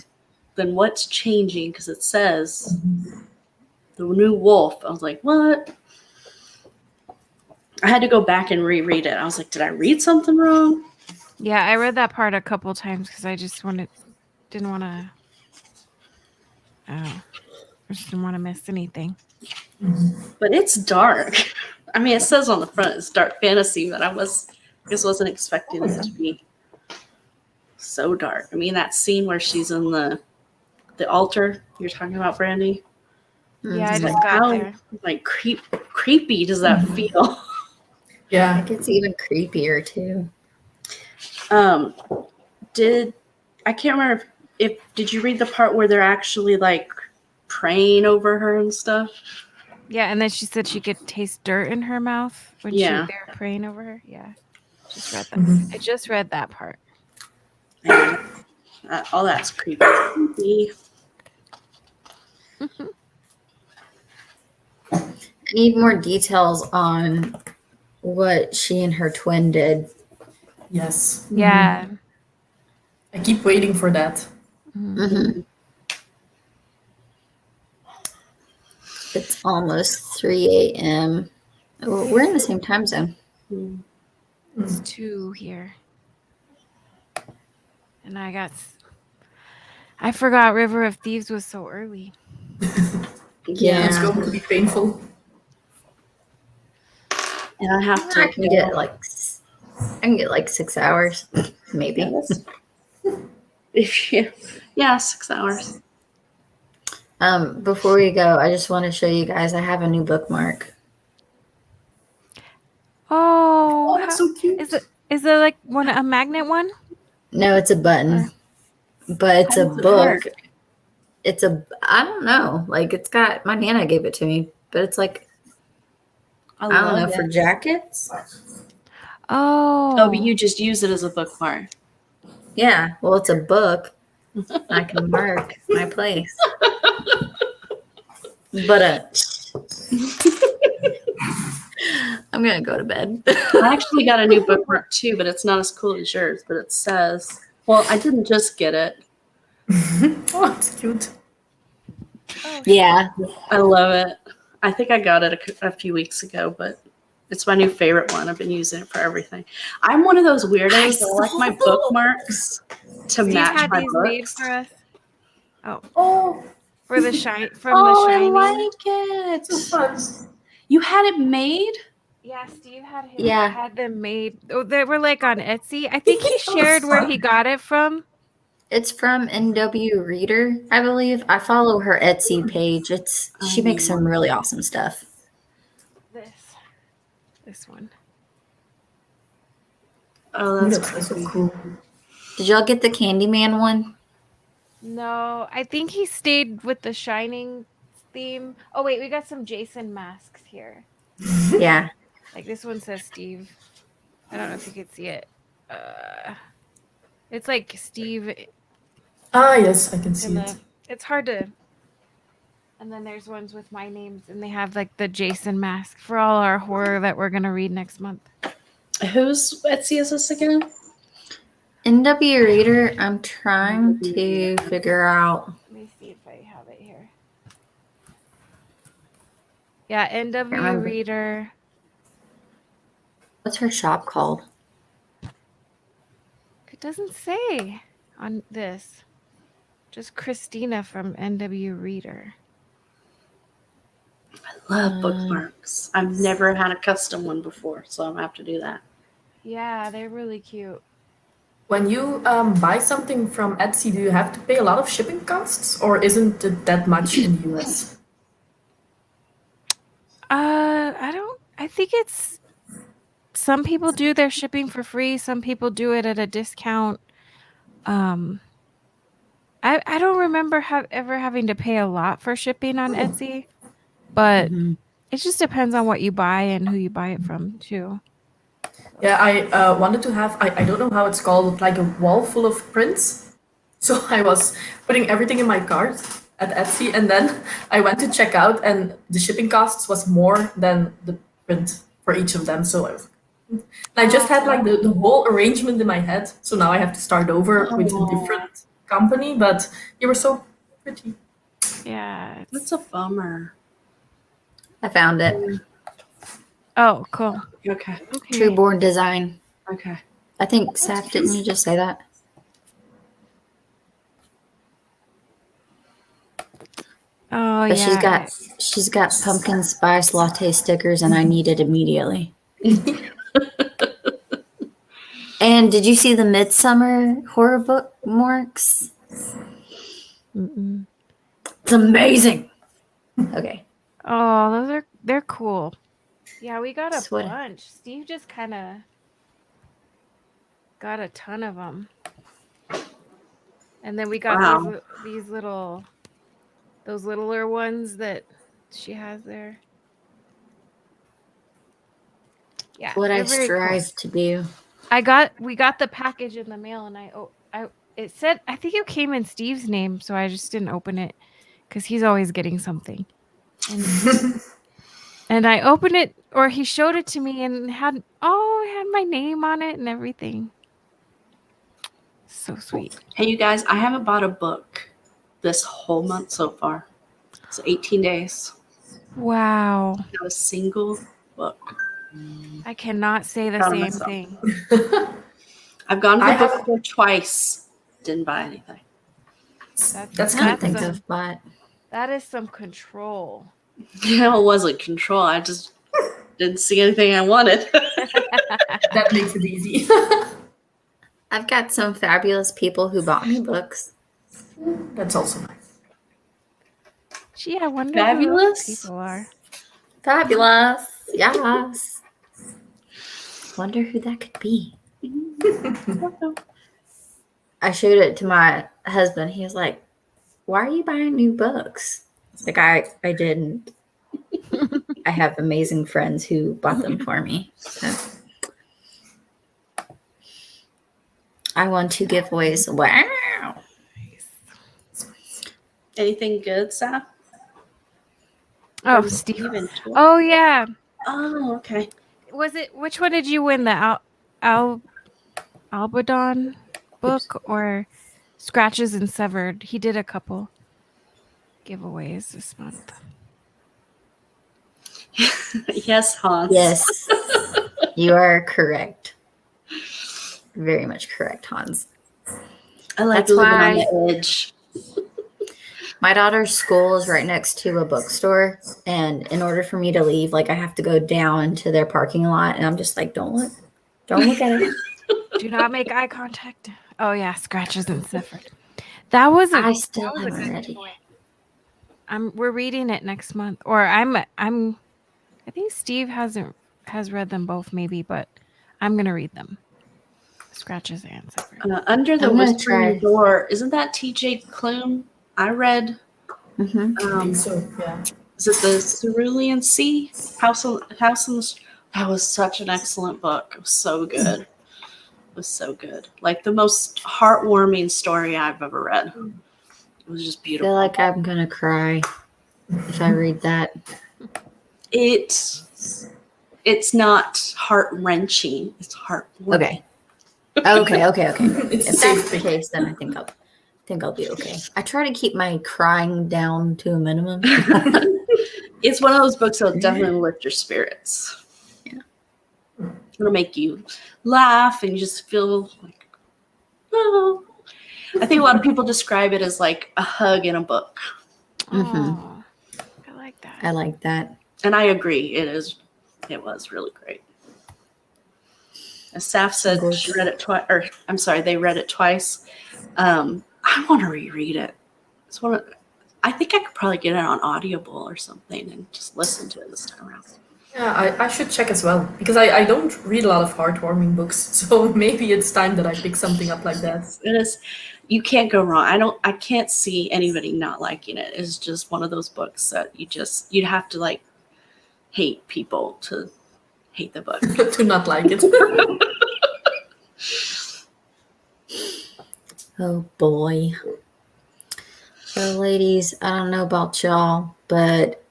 then what's changing? Because it says the new wolf. I was like, what? I had to go back and reread it. I was like, did I read something wrong?
Yeah, I read that part a couple times because I just didn't want to miss anything.
But it's dark. I mean, it says on the front it's dark fantasy, but I just wasn't expecting it to be so dark. I mean, that scene where she's in the altar you're talking about, Brandy.
Yeah, I just got there.
Like creepy does that feel?
Yeah,
it gets even creepier too.
I can't remember did you read the part where they're actually like praying over her and stuff?
Yeah, and then she said she could taste dirt in her mouth when they were praying over her. Yeah, just read that. I just read that part.
All that's creepy.
I need more details on what she and her twin did.
Yes.
Yeah.
I keep waiting for that.
Mm-hmm. It's almost 3 a.m. We're in the same time zone.
It's 2 here. And I forgot River of Thieves was so early.
Yeah.
It's going to be painful.
And I have to
get like can get like 6 hours, maybe.
Yeah, 6 hours.
Before we go, I just want to show you guys I have a new bookmark.
Oh,
that's so cute.
Is it like a magnet one?
No, it's a button, but it's a
How does it
book.
work?
I don't know. Like it's got, my Nana gave it to me, but it's like, I don't know,
love
for
it.
jackets.
Oh.
Oh, but you just use it as a bookmark.
Yeah, well, it's a book. I can mark my place. But I'm gonna go to bed.
I actually got a new bookmark too, but it's not as cool as yours. But it says, well, I didn't just get it.
Oh, it's cute.
Yeah,
I love it. I think I got it a few weeks ago, but it's my new favorite one. I've been using it for everything. I'm one of those weirdos that like my bookmarks to
Steve
match
had
my
these
books.
made for us.
Oh,
For the shine from
Oh,
the
I
Shining.
like it.
so fun.
You had it made?
Yeah, Steve
Yeah.
had them made. Oh, they were like on Etsy. I think he shared where he got it from.
it's from NW Reader, I believe. I follow her Etsy page. She makes some really awesome stuff.
This one.
Oh, that's
That's so
creepy.
cool.
Did y'all get the Candyman one?
No, I think he stayed with the Shining theme. Oh wait, we got some Jason masks here.
Yeah.
Like this one says Steve. I don't know if you could see it. It's like Steve.
Ah, yes, I can see it.
It's hard to. And then there's ones with my names, and they have like the Jason mask for all our horror that we're gonna read next month.
Whose Etsy is this again?
NW Reader, I'm trying to figure out.
Let me see if I have it here. Yeah, NW
Remember.
Reader.
What's her shop called?
It doesn't say on this. Just Christina from NW Reader.
I love bookmarks. I've never had a custom one before, so I'm gonna have to do that.
Yeah, they're really cute.
When you buy something from Etsy, do you have to pay a lot of shipping costs, or isn't it that much in the US?
I think it's some people do their shipping for free, some people do it at a discount. I don't remember ever having to pay a lot for shipping on Etsy, but it just depends on what you buy and who you buy it from too.
Yeah, I wanted to have, I don't know how it's called, like a wall full of prints. So I was putting everything in my cart at Etsy, and then I went to check out, and the shipping costs was more than the print for each of them. So I just had like the whole arrangement in my head. So now I have to start over with a different company, but they were so pretty.
Yeah.
That's a bummer.
I found it.
Oh, cool.
Okay.
True Born Design.
Okay.
I think, Saf, didn't you just say that?
Oh,
But
yeah.
she's got pumpkin spice latte stickers, and I need it immediately. And did you see the Midsummer horror bookmarks?
Mm-mm.
It's amazing. Okay.
Oh, they're cool. Yeah, we got a
Sweater.
bunch. Steve just kind of got a ton of them. And then we got these those littler ones that she has there. Yeah.
What I
they're very
strive to do.
We got the package in the mail, and it said, I think it came in Steve's name, so I just didn't open it because he's always getting something. And I opened it, or he showed it to me, and it had my name on it and everything. So sweet.
Hey, you guys, I haven't bought a book this whole month so far. It's 18 days.
Wow.
Not a single book.
I cannot say the
Proud of
same
myself.
thing.
I've gone to the bookstore twice. Didn't buy anything.
That's
I
kind
don't
of
think I've bought.
That is some control.
Yeah, it wasn't control. I just didn't see anything I wanted.
That makes it easy.
I've got some fabulous people who bought me books.
That's also nice.
Gee, I wonder
Fabulous?
who those people are.
Fabulous. Yes. Wonder who that could be. I showed it to my husband. He was like, why are you buying new books? Like, I didn't. I have amazing friends who bought them for me. So I won 2 giveaways. Wow.
Anything good, Saf?
Oh,
From
Steve.
Steven Tour?
Oh, yeah.
Oh, okay.
Which one did you win? The Albadon book or Scratches and Severed? He did a couple giveaways this month.
Yes, Hans.
Yes. You are correct. Very much correct, Hans.
I like
That's
living
why-
on the edge.
My daughter's school is right next to a bookstore, and in order for me to leave, like I have to go down to their parking lot, and I'm just like, don't look at it.
Do not make eye contact. Oh yeah, Scratches and Severed. That was a
I still
that was a
haven't
good
read it
giveaway. We're reading it next month, or I think Steve has read them both maybe, but I'm gonna read them. Scratches and Severed.
Under the
I'm gonna
Whispering
try.
Door. Isn't that T.J. Klune? I read.
Mm-hmm.
I think so, yeah.
Is it the Cerulean Sea? House on the. That was such an excellent book. It was so good. It was so good. Like the most heartwarming story I've ever read. It was just
I
beautiful.
feel like I'm gonna cry if I read that.
It's not heart wrenching. It's heartwarming.
Okay.
It's
If
safe.
that's the case, then I think I'll be okay. I try to keep my crying down to a minimum.
It's one of those books that'll definitely lift your spirits.
Yeah.
It'll make you laugh and you just feel like, oh. I think a lot of people describe it as like a hug in a book.
Oh, I like that.
I like that.
And I agree. It was really great. As Saf said, she read it twice, or I'm sorry, they read it twice. I want to reread it. I think I could probably get it on Audible or something and just listen to it this time around.
Yeah, I should check as well, because I don't read a lot of heartwarming books, so maybe it's time that I pick something up like that.
It is. You can't go wrong. I can't see anybody not liking it. It's just one of those books that you'd have to like hate people to hate the book.
To not like it.
Oh boy. So ladies, I don't know about y'all, but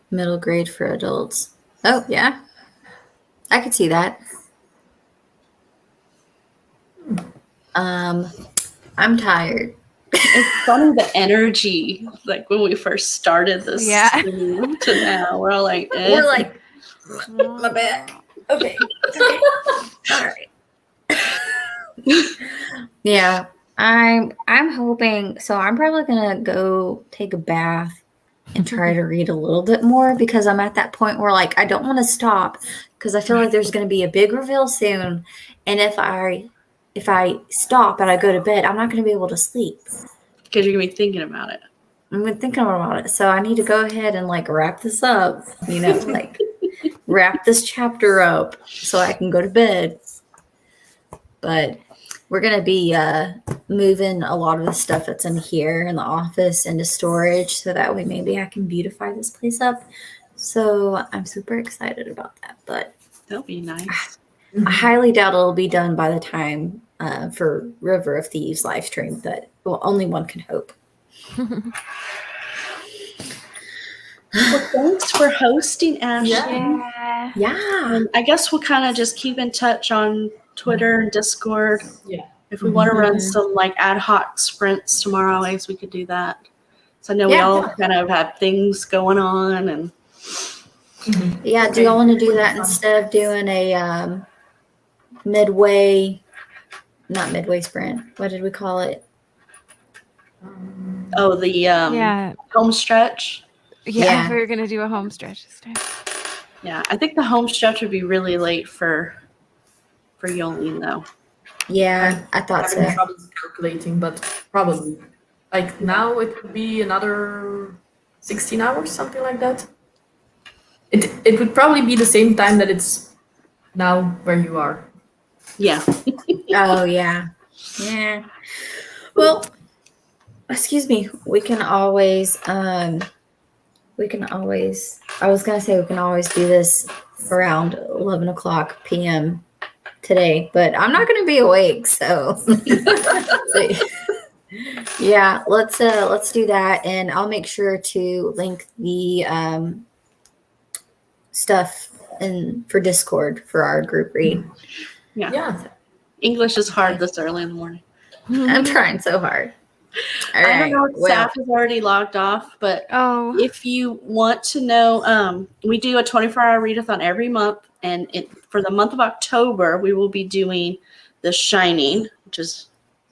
middle grade for adults. Oh yeah. I could see that. I'm tired.
It's funny the energy, like when we first started this stream to now. We're all like, eh.
We're like, my back. Okay. All right. Yeah, I'm hoping. So I'm probably gonna go take a bath and try to read a little bit more, because I'm at that point where like I don't want to stop, because I feel like there's gonna be a big reveal soon, and if I stop and I go to bed, I'm not gonna be able to sleep.
Because you're gonna be thinking about it.
I'm thinking about it, so I need to go ahead and like wrap this up. Like wrap this chapter up so I can go to bed. But we're going to be moving a lot of the stuff that's in here in the office into storage, so that way maybe I can beautify this place up. So I'm super excited about that. But
that'll be nice.
I highly doubt it'll be done by the time for River of Thieves live stream, but only one can hope.
Well, thanks for hosting, Ashley.
Yeah.
I guess we'll kind of just keep in touch on Twitter and Discord.
Yeah.
If we want to run some like ad hoc sprints tomorrow, I guess we could do that. So I know we all kind of have things going on, and
yeah. Do y'all want to do that instead of doing a not midway sprint? What did we call it?
The home stretch.
Yeah, if we were gonna do a home stretch this time.
Yeah, I think the home stretch would be really late for Yolene though.
Yeah, I thought
Having
so.
trouble calculating, but probably. Like now it would be another 16 hours, something like that. It would probably be the same time that it's now where you are.
Yeah.
Oh yeah. Yeah. Well, excuse me. We can always I was gonna say we can always do this around 11 o'clock p.m. today, but I'm not gonna be awake, so yeah, let's do that, and I'll make sure to link the stuff in for Discord for our group read.
Yeah. English is hard this early in the morning.
I'm trying so hard. All
I don't know if
well,
Saf is already logged off, but
Oh,
if you want to know, we do a 24-hour readathon every month, and for the month of October, we will be doing The Shining, which is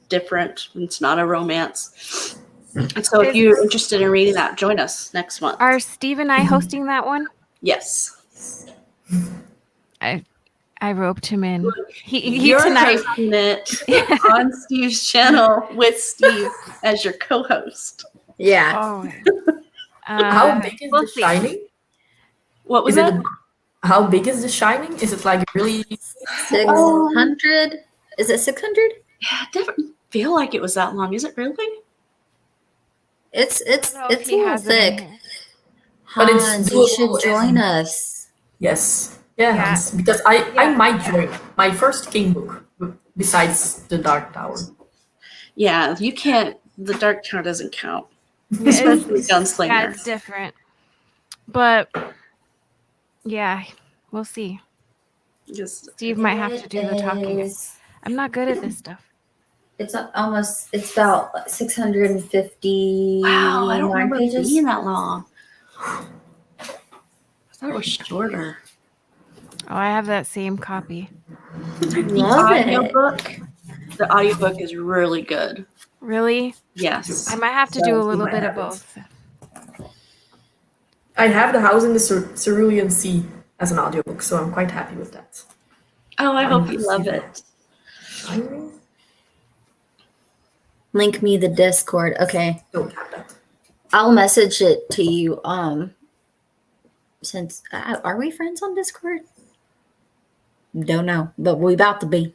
different. It's not a romance. And so if you're interested in reading that, join us next month.
are Steve and I hosting that one?
Yes.
I roped him in. He
You're
tonight.
hosting it on Steve's channel with Steve as your co-host.
yeah.
Oh.
How big is
we'll
The
see.
Shining?
What was
Is
that?
it? How big is The Shining? Is it like really?
600? Is it 600?
Yeah, it didn't feel like it was that long. Is it really?
It's
I don't know if
a
he
little
has it in
thick.
here.
But it's
Hans, you should
doable
join
and-
us.
Yes. Yeah,
Yeah.
Hans, because I
Yeah.
might join my first King book besides The Dark Tower.
Yeah, you can't. The Dark Tower doesn't count.
Yeah,
Especially
it's
Gunslinger.
different. But yeah, we'll see.
Just,
Steve might have to do the talking. I'm not good at this stuff.
It's about 650
wow, I don't remember it
pages.
being that long. I thought it was shorter.
Oh, I have that same copy.
Love it.
The audiobook is really good.
Really?
Yes.
I might have to do a little bit of both.
I have The House in the Cerulean Sea as an audiobook, so I'm quite happy with that.
Oh, I hope you love it.
Shining?
Link me the Discord. Okay.
Don't have that.
I'll message it to you. Since are we friends on Discord? Don't know, but we about to be.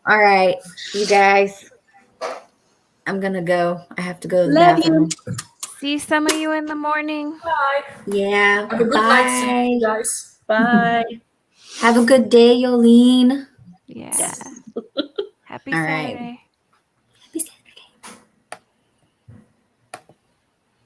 All right, you guys. I'm gonna go. I have to go to the
Love
bathroom.
See some of you in the morning.
Bye.
Yeah.
Have a good night's sleep, guys.
Bye.
Have a good day, Yolene.
Yeah. Happy
All right.
Saturday.